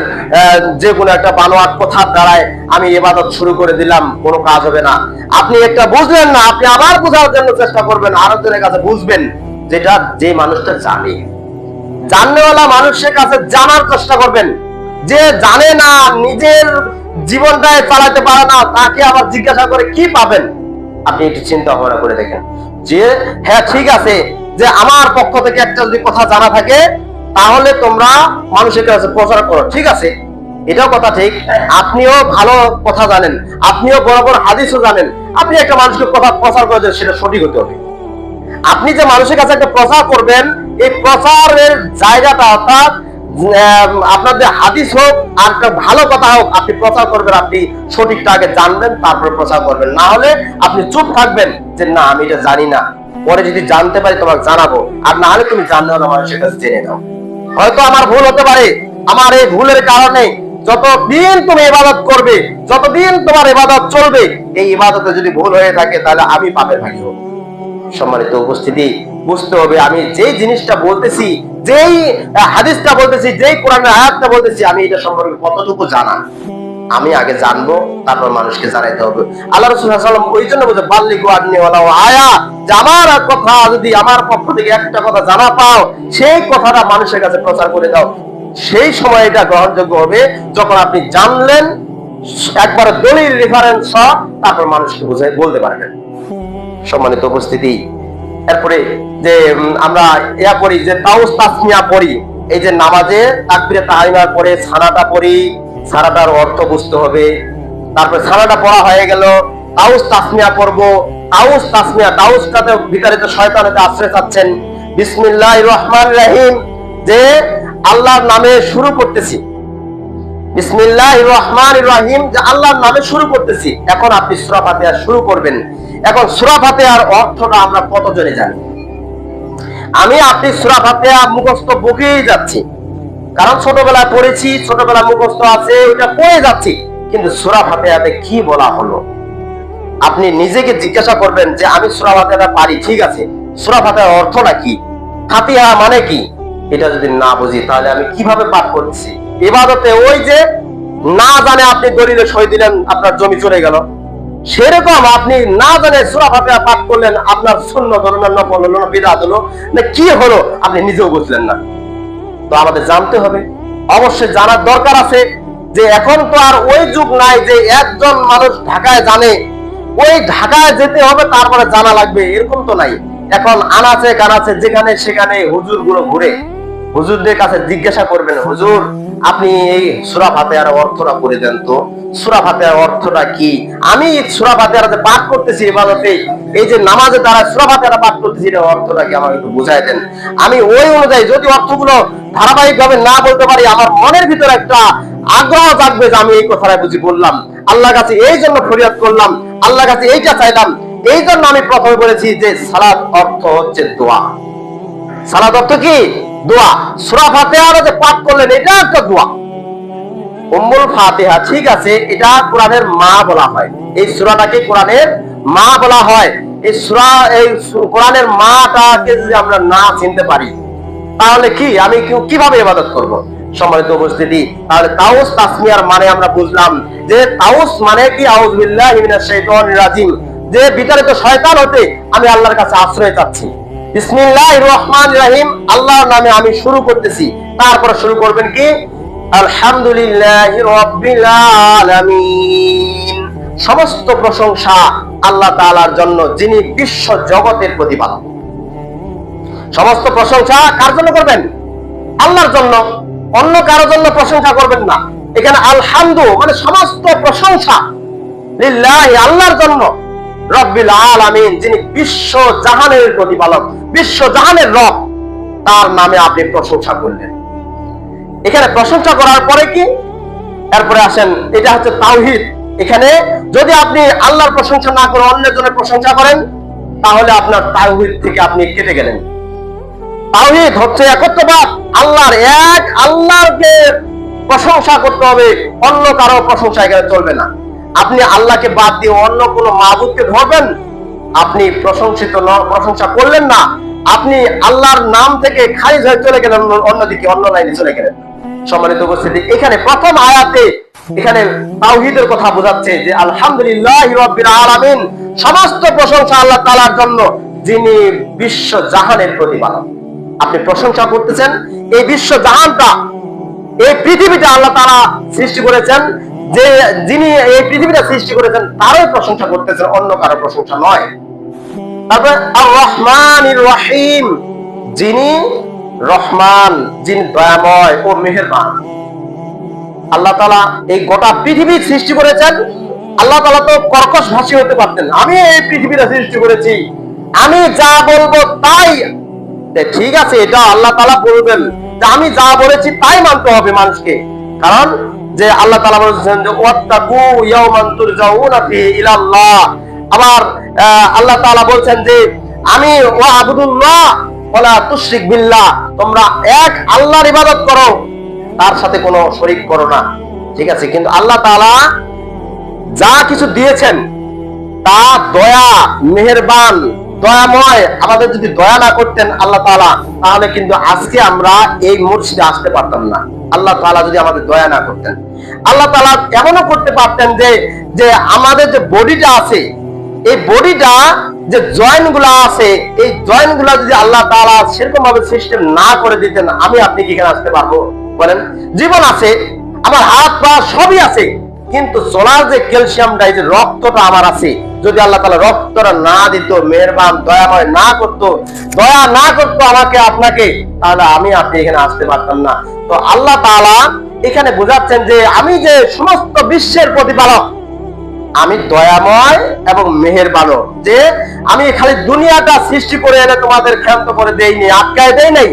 যে কোনো একটা বানোয়াট কথার দ্বারায় আমি ইবাদত শুরু করে দিলাম, কোনো কাজ হবে না। আপনি একটা বুঝলেন না, আপনি আবার বোঝার জন্য চেষ্টা করবেন, আরেকজনের কাছে বুঝবেন, যেটা যে মানুষটা জানে। জাননেওয়ালা মানুষের কাছে জানার চেষ্টা করবেন। যে জানে না, নিজের জীবনটায় চালাতে পারে না, তাকে আবার জিজ্ঞাসা করে কি পাবেন? আপনি একটু চিন্তা ভাবনা করে দেখেন যে হ্যাঁ ঠিক আছে, যে আমার পক্ষ থেকে একটা যদি কথা জানা থাকে, তাহলে তোমরা মানুষের কাছে প্রচার করো, ঠিক আছে, এটাও কথা ঠিক। আপনিও ভালো কথা জানেন, আপনিও বড় বড় হাদিসও জানেন, আপনি একটা মানুষকে কথা প্রচার করে দেন, সেটা সঠিক হতে হবে। আপনি যে মানুষের কাছে একটা প্রচার করবেন, এই প্রচারের জায়গাটা অর্থাৎ আপনাদের হাদিস হোক আর একটা ভালো কথা হোক, আপনি প্রচার করবেন, আপনি সঠিকটা আগে জানবেন, তারপরে প্রচার করবেন। না হলে আপনি চুপ থাকবেন যে না আমি এটা জানি না, পরে যদি জানতে পারি তোমাকে জানাবো। আর না হলে তুমি জানলেও না, মানুষের কাছে জেনে নাও। হয়তো আমার ভুল হতে পারে, আমার এই ভুলের কারণে যতদিন তুমি ইবাদত করবে, যতদিন তোমার ইবাদত চলবে, এই ইবাদতে যদি ভুল হয়ে থাকে, তাহলে আমি পাপের ভাগী হব। সম্মানিত উপস্থিতি, বুঝতে হবে আমি যেই জিনিসটা বলতেছি, যেই হাদিসটা বলতেছি, যেই কোরআনের আয়াতটা বলতেছি, আমি এটা সম্পর্কে কতটুকু জানা, আমি আগে জানবো, তারপর মানুষকে জানাইতে হবে। আল্লাহ রাসূল সাল্লাল্লাহু আলাইহি ওয়াসাল্লাম ওই জন্য বলতে বাল্লিগু আন্নী ওয়ালাউ আয়া, যে আমার কথা যদি আমার পক্ষ থেকে একটা কথা জানা পাও, সেই কথাটা মানুষের কাছে প্রচার করে দাও। সেই সময় এটা গ্রহণযোগ্য হবে যখন আপনি জানলেন, একবার দলিল রেফারেন্স সহ তারপর মানুষকে বুঝাই বলতে পারবেন। সম্মানিত উপস্থিতি, এরপরে যে আমরা ইয়া পড়ি, যে তাউস তাসমিয়া পড়ি, এই যে নামাজে তাকবীরে তাহরিমার পরে ছানাটা পড়ি, ছানাটার অর্থ বুঝতে হবে। তারপরে ছানাটা পড়া হয়ে গেল, তাউস তাসমিয়া পড়ব। তাউস তাসমিয়া, তাউসটাতে বিতাড়িত শয়তানেতে আশ্রয় চাচ্ছেন। বিসমিল্লাহির রহমানির রহিম, যে আল্লাহর নামে শুরু করতেছি, বিসমিল্লাহির রহমানির রহিম, যে আল্লাহর নামে শুরু করতেছি। এখন আপনি সূরা ফাতিহা শুরু করবেন। এখন সূরা ফাতিহার অর্থটা আমরা কতজনে জানি? আমি আপনি সূরা ফাতিহা মুখস্থ বকেই যাচ্ছি, কারণ ছোটবেলায় পড়েছি, ছোটবেলা মুখস্থ আছে, ওটা পড়ে যাচ্ছি, কিন্তু সূরা ফাতিহাতে কি বলা হলো আপনি নিজেকে জিজ্ঞাসা করবেন যে আমি সূরা ফাতিহাটা পারি, ঠিক আছে, সূরা ফাতিহার অর্থটা কি, ফাতিহা মানে কি, এটা যদি না বুঝি তাহলে আমি কিভাবে পাঠ করছি? ইবাদতে ওই যে না জানে আপনি দলিলে সই দিলেন, আপনার জমি চলে গেল, সেরকম আপনি না জানে সূরা ফাতিহা পাঠ করলেন, আপনার সুন্নাত হলো না নফল হলো না বিদআত হলো না কি হলো, আপনি নিজেও বুঝলেন না। তো আমাদের জানতে হবে, অবশ্যই জানার দরকার আছে। যে এখন তো আর ওই যুগ নাই যে একজন মানুষ ঢাকায় জানে, ওই ঢাকায় যেতে হবে তারপরে জানা লাগবে, এরকম তো নাই। এখন আনাচে কানাচে যেখানে সেখানে হুজুর গুলো ঘুরে, হুজুরদের কাছে জিজ্ঞাসা করবেন, হুজুর আপনি এই সূরা ফাতিহার অর্থটা করে দেন তো, সূরা ফাতিহার অর্থটা কি? আমি সূরা ফাতিহা যে পাঠ করতেছি ইবাদতে, এই যে নামাজে দ্বারা সূরা ফাতিহা পাঠ করতেছি, এর অর্থটা কি আমাকে একটু বুঝাই দেন। আমি ওই অনুযায়ী যদি অর্থগুলো ধারাবাহিকভাবে না বলতে পারি, আমার মনের ভিতরে একটা আগ্রহ জাগবে যে আমি এই কথাটা বুঝি বললাম, আল্লাহর কাছে এই জন্য ফরিয়াদ করলাম, আল্লাহর কাছে এইটা চাইলাম। এই জন্য আমি প্রথমে বলেছি যে সালাত অর্থ হচ্ছে দোয়া। সালাত অর্থ কি? দোয়া। সূরা ফাতিহা যে পাঠ করলেন, এটা একটা দোয়া, উম্মুল ফাতিহা, ঠিক আছে, এটা কোরআনের মা বলা হয়, এই সূরাটাকে কোরআনের মা বলা হয়। এই সূরা, এই কোরআনের মাটাকে যদি আমরা না চিনতে পারি, তাহলে কি আমি কিভাবে ইবাদত করব? সম্মানিত উপস্থিতি, তাহলে তাউস তাসমিয়ার মানে আমরা বুঝলাম যে তাউস মানে কি, আউযু বিল্লাহি মিনাশ শাইতানির রাজিম, যে বিতাড়িত শয়তান হতে আমি আল্লাহর কাছে আশ্রয় চাচ্ছি। বিসমিল্লাহির রহমানির রহিম, আল্লাহর নামে আমি শুরু করতেছি। তারপরে শুরু করবেন কি, আলহামদুলিল্লাহি রাব্বিল আলামিন, সমস্ত প্রশংসা আল্লাহ তাআলার জন্য, যিনি বিশ্ব জগতের প্রতিপালক। সমস্ত প্রশংসা কার জন্য করবেন? আল্লাহর জন্য, অন্য কারোর জন্য প্রশংসা করবেন না। এখানে আলহামদু মানে সমস্ত প্রশংসা লিল্লাহি আল্লাহর জন্য, রব্বিল আলামিন যিনি বিশ্ব জাহানের প্রতিপালক, বিশ্ব জাহানের রব, তার নামে আপনি প্রশংসা করলেন। এখানে প্রশংসা করার পরে কি এরপরে আসেন, এটা হচ্ছে তাওহীদ। এখানে যদি আপনি আল্লাহর প্রশংসা না করে অন্যের জন্য প্রশংসা করেন, তাহলে আপনার তাওহীদ থেকে আপনি কেটে গেলেন। তাওহীদ হচ্ছে একত্ববাদ, আল্লাহর এক আল্লাহকে প্রশংসা করতে হবে, অন্য কারো প্রশংসা এখানে চলবে না। আপনি আল্লাহকে বাদ দিয়ে অন্য কোনো মাবুদকে ধরবেন, আপনি প্রশংসা করলেন না, আপনি আল্লাহর নাম থেকে খারিজ হয়ে চলে গেলেন অন্যদিকে, অন্য লাইনে চলে গেলেন। সম্মানিত উপস্থিতি, এখানে প্রথম আয়াতে এখানে তাওহীদের কথা বোঝাচ্ছে যে আলহামদুলিল্লাহি রাব্বিল আলামিন, সমস্ত প্রশংসা আল্লাহ তাআলার জন্য যিনি বিশ্ব জাহানের প্রতিপালক। আপনি প্রশংসা করতেছেন এই বিশ্ব জাহানটা, এই পৃথিবীটা আল্লাহ তাআলা সৃষ্টি করেছেন, যে যিনি এই পৃথিবীটা সৃষ্টি করেছেন তারই প্রশংসা করতেছেন, অন্য কারো প্রশংসা নয়। তারপরে আর রহমানির রহিম, যিনি রহমান, যিনি দয়াময় ও মেহেরবান। আল্লাহ তাআলা এই গোটা পৃথিবী সৃষ্টি করেছেন। আল্লাহ তাআলা তো কর্কশ ভাষী হতে পারতেন, আমি এই পৃথিবীটা সৃষ্টি করেছি, আমি যা বলবো তাই ঠিক আছে, এটা আল্লাহ তাআলা বলবেন যে আমি যা বলেছি তাই মানতে হবে মানুষকে। কারণ যে আল্লাহ তাআলা বলেছেন যে ওয়াত্তাকু ইয়াওমান তুরজাউনা ফিহি ইলাল্লাহ। আবার আল্লাহ তাআলা বলেন যে আমি ওয়া আবুদুল্লাহ ওয়ালা তুশরিক বিল্লাহ, তোমরা এক আল্লাহর ইবাদত করো, তার সাথে কোনো শরীক করো না। ঠিক আছে, কিন্তু আল্লাহ তাআলা যা কিছু দিয়েছেন তা দয়া, মেহেরবান, দয়াময়। আমাদের যদি দয়া না করতেন আল্লাহ তাআলা, তাহলে কিন্তু আজকে আমরা এই মসজিদে আসতে পারতাম না। আল্লাহ তাআলা যদি আমাদের দয়া না করতেন, আল্লাহ তাআলা এমনও করতে পারতেন যে আমাদের যে বডিটা আছে, এই বডিটা যে জয়েন্ট গুলা আছে, এই জয়েন্ট গুলা যদি আল্লাহ তাআলা সেরকম ভাবে সিস্টেম না করে দিতেন, আমি আপনি কি এখানে আসতে পারবো বলেন? জীবন আছে, আমার হাত পা সবই আছে, কিন্তু চলার যে ক্যালসিয়ামটা, এই যে রক্তটা আমার আছে, যদি আল্লাহ তাআলা রক্তটা না দিত, মেহেরবান দয়াময় না করতো, দয়া না করতো আমাকে আপনাকে, তাহলে আমি আপনি এখানে আসতে পারতাম না। তো আল্লাহ তাআলা এখানে বোঝাচ্ছেন যে আমি যে সমস্ত বিশ্বের প্রতিপালক, আমি দয়াময় এবং মেহেরবান, যে আমি খালি দুনিয়াটা সৃষ্টি করে এনে তোমাদের ক্ষান্ত করে দেইনি, আটকায় দেই নাই।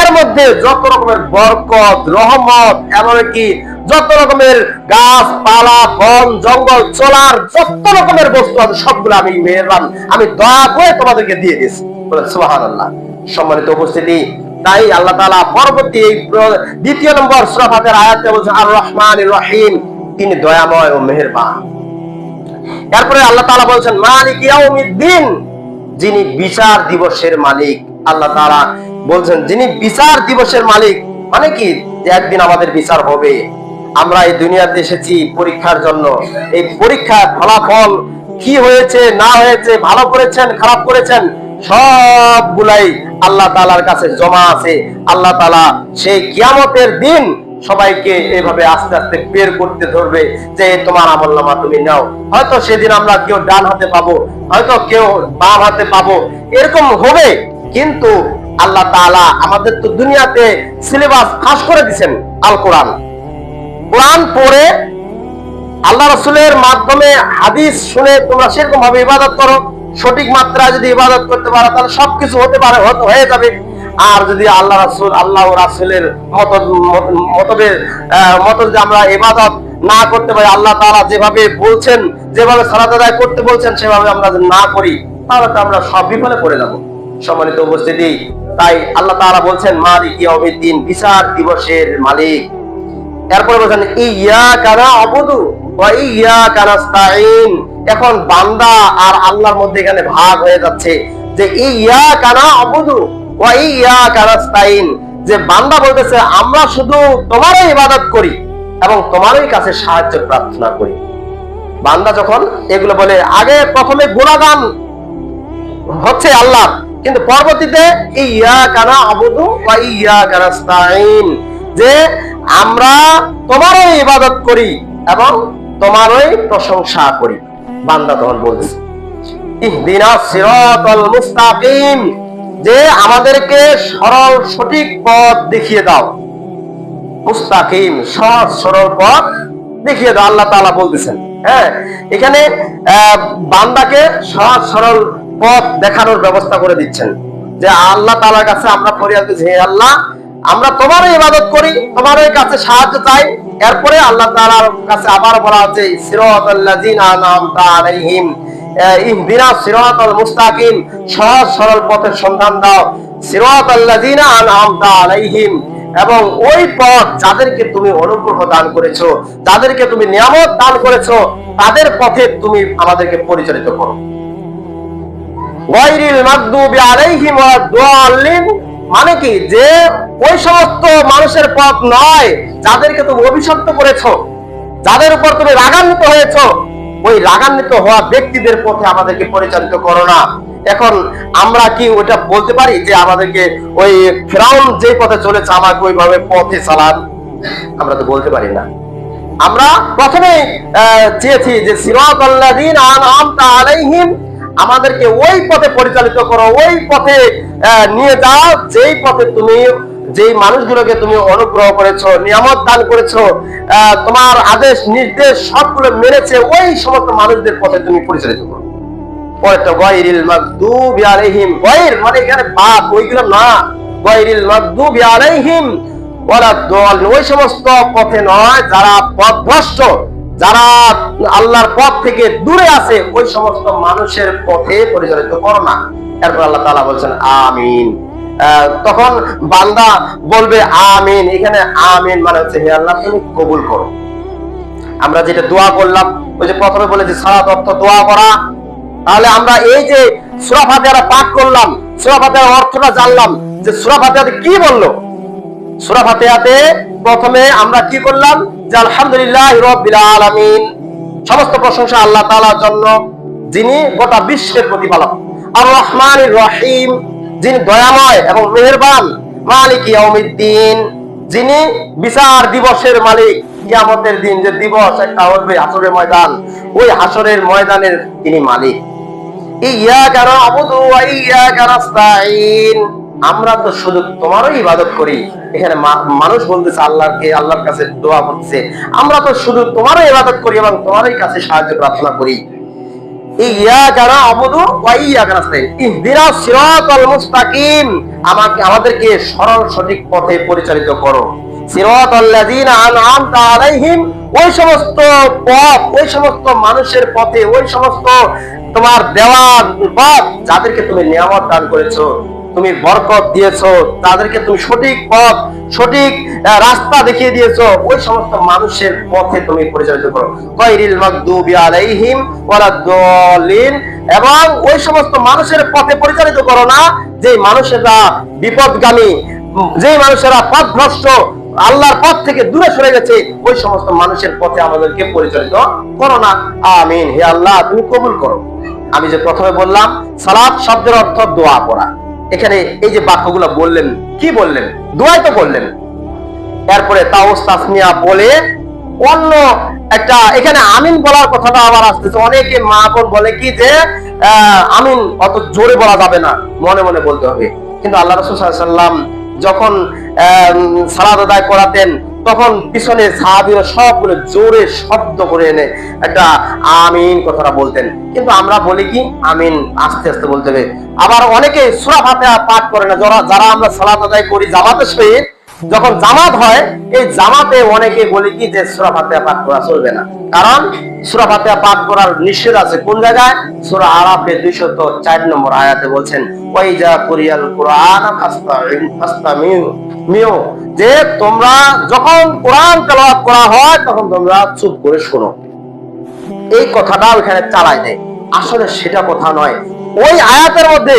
এর মধ্যে যত রকমের বরকত, রহমত, এমনকি যত রকমের গাছপালা, বন জঙ্গল, চলার যত রকমের বস্তু আছে, সবগুলো আমি মেহেরবান, আমি দয়া করে তোমাদেরকে দিয়ে দিয়েছি। বলেন সুবহানাল্লাহ। সম্মানিত উপস্থিতি, তাই আল্লাহ তাআলা পরবর্তী দ্বিতীয় নম্বর সূরা ফাতিহার আয়াতে বলছেন আর রহমানির রহিম, তিনি দয়াময় ও মেহেরবান। এরপরে আল্লাহ তাআলা বলছেন মালিক ইয়াউমিদ্দিন, যিনি বিচার দিবসের মালিক। আল্লাহ তাআলা বলছেন যিনি বিচার দিবসের মালিক, মানে কি যে একদিন আমাদের বিচার হবে। আমরা এই দুনিয়াতে এসেছি পরীক্ষার জন্য, এই পরীক্ষার ফলাফল কি হয়েছে না হয়েছে, ভালো করেছেন খারাপ করেছেন, সবগুলাই আল্লাহ তাআলার কাছে জমা আছে। আল্লাহ তাআলা সেই কিয়ামতের দিন সবাইকে এভাবে আস্তে আস্তে বের করতে ধরবে যে তোমার আমলনামা তুমি নাও। হয়তো সেদিন আমরা কেউ ডান হাতে পাবো, হয়তো কেউ বাম হাতে পাবো, এরকম হবে। কিন্তু আল্লাহ তাআলা আমাদের তো দুনিয়াতে সিলেবাস ফাঁস করে দিয়েছেন। আল কোরআন, কোরআন পড়ে আল্লাহ রাসূলের মাধ্যমে হাদিস শুনে তোমরা সেরকম ভাবে ইবাদত করো, সঠিক মাত্রায় যদি ইবাদত করতে পারো তাহলে সবকিছু হতে পারে, হয়ে যাবে। আর যদি আল্লাহ রাসূলের মত যদি আমরা ইবাদত না করতে পারি, আল্লাহ তাআলা যেভাবে বলছেন, যেভাবে সালাত আদায় করতে বলছেন সেভাবে আমরা না করি, তাহলে তো আমরা সব বিফলে পড়ে যাব। সম্মানিত উপস্থিতি, তাই আল্লাহ তাআলা বলছেন মালিক ইয়াউমিদ্দিন, বিচার দিবসের মালিক। এরপরে বলছেন ইয়াকা না'বুদু ওয়া ইয়াকা নাস্তাঈন। এখন বান্দা আর আল্লাহর মধ্যে এখানে ভাগ হয়ে যাচ্ছে যে ইয়াকা না'বুদু ওয়া ইয়াকা নাস্তাঈন, যে বান্দা বলতেছে আমরা শুধু তোমারই ইবাদত করি এবং তোমারই কাছে সাহায্য প্রার্থনা করি। বান্দা যখন এগুলো বলে, আগে প্রথমে গুণগান হচ্ছে আল্লাহ, কিন্তু পরবর্তীতে ইয়াকা না'বুদু ওয়া ইয়াকা নাস্তাঈন, যে আমরা তোমারই ইবাদত করি এবং তোমারই প্রশংসা করি। বান্দা তখন বলছে ইহদিনাস সিরাতাল মুস্তাকিম, যে আমাদেরকে সরল সঠিক পথ দেখিয়ে দাও। মুস্তাকিম, সহজ সরল পথ দেখিয়ে দাও। আল্লাহ তাআলা বলতেছেন, হ্যাঁ, এখানে বান্দাকে সহজ সরল পথ দেখানোর ব্যবস্থা করে দিচ্ছেন। যে আল্লাহ তাআলার কাছে আমরা ফরিয়াদ করছি, হে আল্লাহ, আমরা তোমারই ইবাদত করি, তোমারই কাছে সাহায্য চাই। এরপরে আল্লাহ তাআলার কাছে আবার বলা হচ্ছে, সিরাতাল্লাযিনা আনআমতা আলাইহিম, ইহদিনাস সিরাতাল মুস্তাকিম, সহজ সরল পথের সন্ধান দাও। সিরাতাল্লাযিনা আনআমতা আলাইহিম, এবং ওই পথ যাদেরকে তুমি অনুগ্রহ দান করেছো, যাদেরকে তুমি নিয়ামত দান করেছো, তাদের পথে তুমি আমাদেরকে পরিচালিত করো। গায়রিল মাগদুবি আলাইহিম ওয়াদ-দাল্লিন, মানে কি, যে ওই সমস্ত মানুষের পথ নয় যাদেরকে তুমি অভিশপ্ত করেছো, যাদের উপর তুমি রাগান্বিত হয়েছো, ওই রাগান্বিত হওয়া ব্যক্তিদের পথে আমাদেরকে পরিচালিত করো না। এখন আমরা কি ওটা বলতে পারি যে আমাদেরকে ওই ফিরাউন যে পথে চলেছে আমাকে ওইভাবে পথে চালান? আমরা তো বলতে পারি না। আমরা প্রথমে চেয়েছি যে সিরাতাল্লাযিনা আনআমতা আলাইহিম, আমাদেরকে ওই পথে পরিচালিত করো, ওই পথে নিয়ে যাও যেই পথে তুমি, যেই মানুষগুলোকে তুমি অনুগ্রহ করেছো, নিয়ামত দান করেছো, তোমার আদেশ নির্দেশ সবগুলো মেনেছে, ওই সমস্ত মানুষদের পথে তুমি পরিচালিত করো। পরেরটা গায়রিল মাগদুবি আলাইহিম, গায়র মানে এখানে বাদ, ওইগুলো না, গায়রিল মাগদুবি আলাইহিম ওয়ালাদ-দাল্লিন, ওই সমস্ত পথে নয় যারা পথভ্রষ্ট, যারা আল্লাহর পথ থেকে দূরে আছে, ওই সমস্ত মানুষের পথে পরিচালিত করো না। এরপর আল্লাহ তাআলা বলছেন আমিন। তখন বান্দা বলবে আমিন। এখানে আমিন মানে হচ্ছে, হে আল্লাহ তুমি কবুল করো। আমরা যেটা দোয়া করলাম, ওই যে প্রথমে বলে যে সালাত অর্থ দোয়া করা, তাহলে আমরা এই যে সূরা ফাতিহা পাঠ করলাম, সূরা ফাতিহার অর্থটা জানলাম যে সূরা ফাতিহাতে কি বললো। সূরা ফাতিহাতে প্রথমে আমরা কি করলাম, যে আলহামদুলিল্লাহি রাব্বিল আলামিন, সমস্ত প্রশংসা আল্লাহ তাআলার জন্য, যিনি গোটা বিশ্বের প্রতিপালক। আর রহমানির রহিম, যিনি দয়াময় এবং মেহেরবান। মালিক ইয়াউমিদ্দিন, যিনি বিচার দিবসের মালিক। কিয়ামতের দিন যে দিবস একটা হবে, হাসরের ময়দান, ওই হাসরের ময়দানের তিনি মালিক। ইয়াকা না'বুদু ওয়া ইয়াকা নাস্তাঈন, আমরা তো শুধু তোমারই ইবাদত করি। এখানে মানুষ বলতেছে আল্লাহকে, আল্লাহর কাছে দোয়া করছে, আমরা তো শুধু তোমারই ইবাদত করি এবং তোমারই কাছে সাহায্য প্রার্থনা করি। ইয়াকা না'বুদু ওয়া ইয়াকা নাস্তাঈন, ইহদিনাস সিরাতাল মুস্তাকিম, আমাদেরকে সরল সঠিক পথে পরিচালিত করো। সিরাতাল্লাযিনা আনআমতা আলাইহিম, ওই সমস্ত পথ, ওই সমস্ত মানুষের পথে, ওই সমস্ত তোমার দেওয়া পথ যাদেরকে তুমি নিয়ামত দান করেছো, তুমি বরকত দিয়েছো, তাদেরকে তুমি সঠিক পথ, সঠিক রাস্তা দেখিয়ে দিয়েছো, ওই সমস্ত মানুষের পথে তুমি পরিচালিত করো। গায়রিল মাগদুবি আলাইহিম ওয়ালাদ-দাল্লিন, এবং ওই সমস্ত মানুষের পথে পরিচালিত করো না যে মানুষেরা বিপদগামী, যে মানুষেরা পথভ্রষ্ট, আল্লাহর পথ থেকে দূরে সরে গেছে, ওই সমস্ত মানুষের পথে আমাদেরকে পরিচালিত করো না। আমিন। হে আল্লাহ তুমি কবুল করো। আমি যে প্রথমে বললাম সালাত শব্দের অর্থ দোয়া করা, এখানে এই যে বাক্যগুলো বললেন, কি বললেন? দোয়াই তো বললেন। এরপরে তাওস তাসমিয়া বলে অন্য একটা, এখানে আমিন বলার কথাটা আবার আসতেছে। অনেকে মা বোন বলে কি যে আমিন অত জোরে বলা যাবে না, মনে মনে বলতে হবে। কিন্তু আল্লাহ রাসূল সাল্লাল্লাহু আলাইহি ওয়াসাল্লাম যখন সালাত আদায় করাতেন, তখন পিছনে সাহাবীরা সবগুলো জোরে শব্দ করে এনে একটা আমিন কথাটা বলতেন। কিন্তু আমরা বলি কি আমিন আস্তে আস্তে বলতে হবে। আবার অনেকে সূরা ফাতিহা পাঠ করে না, যারা আমরা সালাত আদায় করি জামাতের সহিত, যখন জামাত হয়, এই জামাতে অনেকে বলি কি যে সূরা ফাতিহা পাঠ করা চলবে না, কারণ সূরা ফাতিহা পাঠ করার নিষেধ আছে। কোন জায়গায়? সূরা আরাফের 204 নম্বর আয়াতে বলছেন, ওয়াইজা কুরিয়াল কুরআন ফাসতামিউ, যে তোমরা যখন কোরআন তেলাওয়াত করা হয় তখন তোমরা চুপ করে শোনো। এই কথাটা ওখানে চালায় দেয়, আসলে সেটা কথা নয়। ওই আয়াতের মধ্যে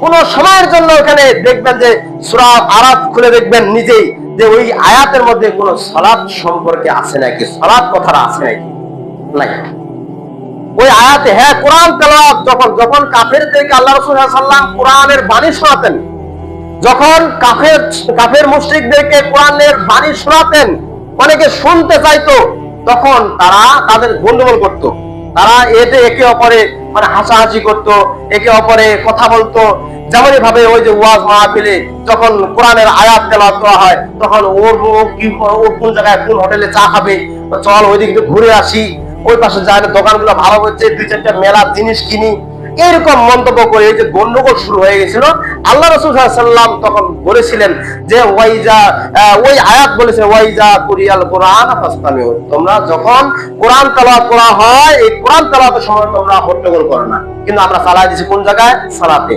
কোন সময়ের জন্য ওখানে দেখবেন যে সূরা আরাফ খুলে দেখবেন নিজেই যে ওই আয়াতের মধ্যে কোন সালাত সম্পর্কে আছে নাকি, সালাত কথাটা আছে নাকি, নাই। ওই আয়াতে হ্যাঁ কোরআন তেলাওয়াত, যখন কাফেরদেরকে আল্লাহ রাসূল সাল্লাল্লাহু আলাইহি ওয়াসাল্লাম কোরআনের বাণী শোনাতেন, যখন কাফের মুশরিকদেরকে কোরআনের বাণী শোনাতেন, অনেকে শুনতে চাইতো, তখন তারা তাদের গন্ডগোল করত। তারা এতে একে অপরে মানে হাসাহাসি করতো, একে অপরে কথা বলতো, যেমন ভাবে ওই যে ওয়াজ মাহফিলে যখন কোরআনের আয়াত তেলাওয়াত করা হয় তখন ওর কোন জায়গায় কোন হোটেলে চা খাবে, চল ওই দিকে ঘুরে আসি, ওই পাশে যায় দোকানগুলো ভালো হচ্ছে, 2-4টা মেলার জিনিস কিনি, এরকম মন্তব্য করে এই যে গন্ডগোল শুরু হয়ে গেছিল। আল্লাহ রাসূল সাল্লাল্লাহু আলাইহি ওয়াসাল্লাম তখন বলেছিলেন যে ওই আয়াত বলেছে ওয়াইজা কুরিয়াল কোরআন ফাসতামিউ, তোমরা যখন কোরআন তেলাওয়াত করা হয় এই কোরআন তেলাওয়াতের সময় তোমরা হট্টগোল করো না। কিন্তু আমরা চালাই দিছি কোন জায়গায়? সালাতে।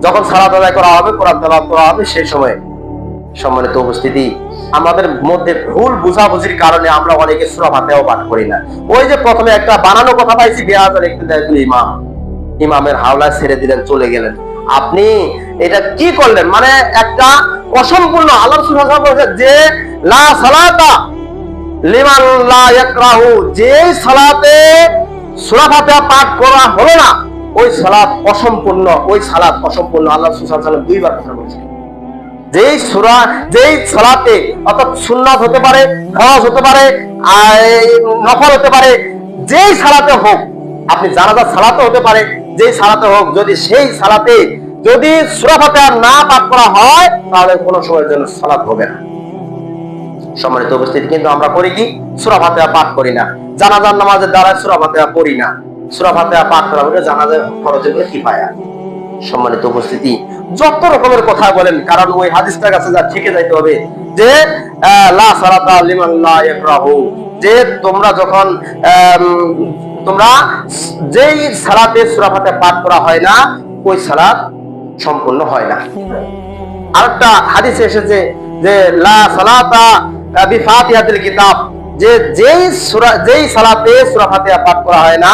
যখন সালাত আদায় করা হবে, কোরআন তেলাওয়াত করা হবে, সেই সময় সম্মানিত উপস্থিতি আমাদের মধ্যে ভুল বুঝাবুঝির কারণে আমরা অনেকে সূরা ফাতিহাও পাঠ করি না। ওই যে প্রথমে একটা বানানো কথা পাইছি, বেয়াজার একটু ইমামের হাওলায় ছেড়ে দিলেন, চলে গেলেন। আপনি এটা কি করলেন? মানে একটা অসম্পূর্ণ। আল্লাহ রাসূল সাল্লাল্লাহু আলাইহি ওয়াসাল্লাম যে লা সালাতা লিমান লা ইয়াকরাহু, যে সালাতে সূরা ফাতিহা পাঠ করা হলো না ওই সালাত অসম্পূর্ণ, ওই সালাত অসম্পূর্ণ। আল্লাহ রাসূল সাল্লাল্লাহু আলাইহি ওয়াসাল্লাম দুইবার কথা বলেছেন। যেই সালাতে অর্থাৎ সুন্নাত হতে পারে, ফরজ হতে পারে, নফল হতে পারে, যেই সালাতে হোক, আপনি জানাজার সালাতে হতে পারে, যেই সালাতে হোক, যদি সেই সালাতে যদি সূরা ফাতিহা না পাঠ করা হয় তাহলে কোনো সময়ের জন্য সালাত হবে না। সম্মানিত উপস্থিতি, কিন্তু আমরা করি কি? সূরা ফাতিহা পাঠ করি না। জানাজার নামাজের দ্বারা সূরা ফাতিহা পড়ি না। সূরা ফাতিহা পাঠ করা হলে জানাজার ফরজের উপরে কিফায়া। সম্মানিত উপস্থিতি, যত রকমের কথা বলেন, কারণ ওই হাদিসটার কাছে যা ঠিকে যাইতে হবে যে লা সালাতা লিমান লা ইয়াকরাহু, যে তোমরা যখন তোমরা যেই সালাতে সূরা ফাতিহা পাঠ করা হয় না ওই সালাত সম্পূর্ণ হয় না। আরেকটা হাদিসে এসেছে যে লা সালাতা বিফাতিহাতিল কিতাব, যে যেই সালাতে সূরা ফাতিহা পাঠ করা হয় না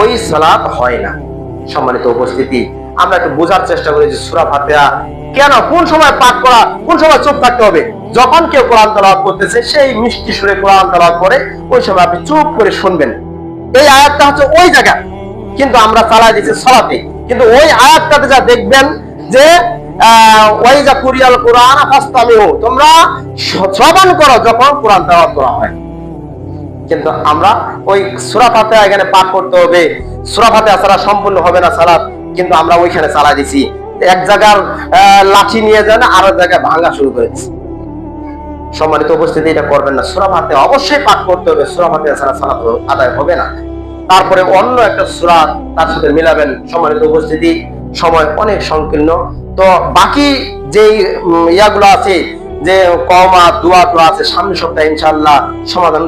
ওই সালাত হয় না। সম্মানিত উপস্থিতি, আমরা একটু বোঝার চেষ্টা করি যে সূরা ফাতিহা কেন, কোন সময় পাঠ করা, কোন সময় চুপ থাকতে হবে। যখন কেউ কোরআন তেলাওয়াত করতেছে, সেই মিষ্টি সুরে কোরআন তেলাওয়াত করে, ওই সময় আপনি চুপ করে শুনবেন। এই আয়াতটা হচ্ছে ওই জায়গা, কিন্তু আমরা চালাই দিচ্ছি সালাতে। কিন্তু ওই আয়াতটাতে যা দেখবেন যে ওয়াইজা কুরিয়াল কোরআন ফাসতামিউ, তোমরা শ্রবণ করো যখন কোরআন তেলাওয়াত করা হয়। কিন্তু আমরা ওই সূরা ফাতিহা এখানে পাঠ করতে হবে, সূরা ফাতিহা ছাড়া সম্পূর্ণ হবে না সালাত, কিন্তু আমরা ওইখানে চালাই দিছি। এক জায়গার লাঠি নিয়ে যান আর এক জায়গায় ভাঙা শুরু করেছি। সম্মানিত উপস্থিতি, এটা করবেন না। সূরা ফাতিহা অবশ্যই পাঠ করতে হবে, সূরা ফাতিহা ছাড়া সালাত আদায় হবে না। তারপরে অন্য একটা সূরা তার সাথে মিলাবেন। সম্মানিত উপস্থিতি, সময় অনেক সংকীর্ণ, তো বাকি যেই ইয়াগুলো আছে, যে কওমা দোয়া তো আছে, সামনের সপ্তাহে ইনশাআল্লাহ সমাধান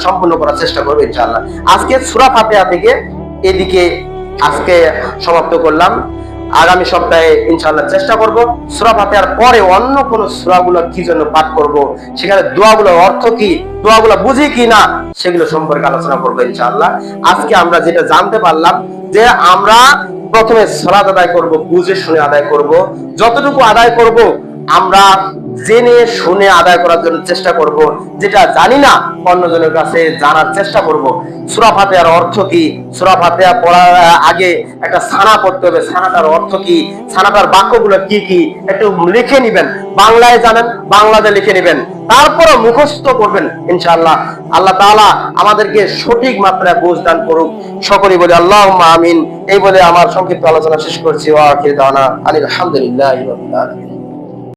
সম্পূর্ণ করার চেষ্টা করব ইনশাআল্লাহ। আজকে সূরা ফাতিহা থেকে এদিকে আজকে সমাপ্ত করলাম। আগামী সপ্তাহে ইনশাআল্লাহ চেষ্টা করব সূরা ফাতিহার পরে অন্য কোন সূরাগুলো কি জন্য পাঠ করব, সেখানে দোয়াগুলোর অর্থ কি, দোয়াগুলো বুঝি কি না, সেগুলো সম্পর্কে আলোচনা করব ইনশাআল্লাহ। আজকে আমরা যেটা জানতে পারলাম যে আমরা প্রথমে সালাত আদায় করব, বুঝে শুনে আদায় করব। যতটুকু আদায় করব আমরা জেনে শুনে আদায় করার জন্য চেষ্টা করব। যেটা জানি না অন্যজনের কাছে জানার চেষ্টা করব। সূরা ফাতিহার অর্থ কি, সূরা ফাতিহা পড়ার আগে একটা ছানা পড়তে হবে, ছানাটার অর্থ কি, ছানাটার বাক্যগুলো কি কি একটু লিখে নেবেন। বাংলায় জানেন, বাংলাতে লিখে নেবেন, তারপরে মুখস্থ করবেন ইনশাআল্লাহ। আল্লাহ তাআলা আমাদেরকে সঠিক মাত্রায় বুঝ দান করুক। সকলেই বলি আল্লাহুম্মা আমিন। এই বলে আমার সংক্ষিপ্ত আলোচনা শেষ করছি। ওয়া আখিরু দাওয়ানা আলহামদুলিল্লাহি রাব্বিল আলামিন।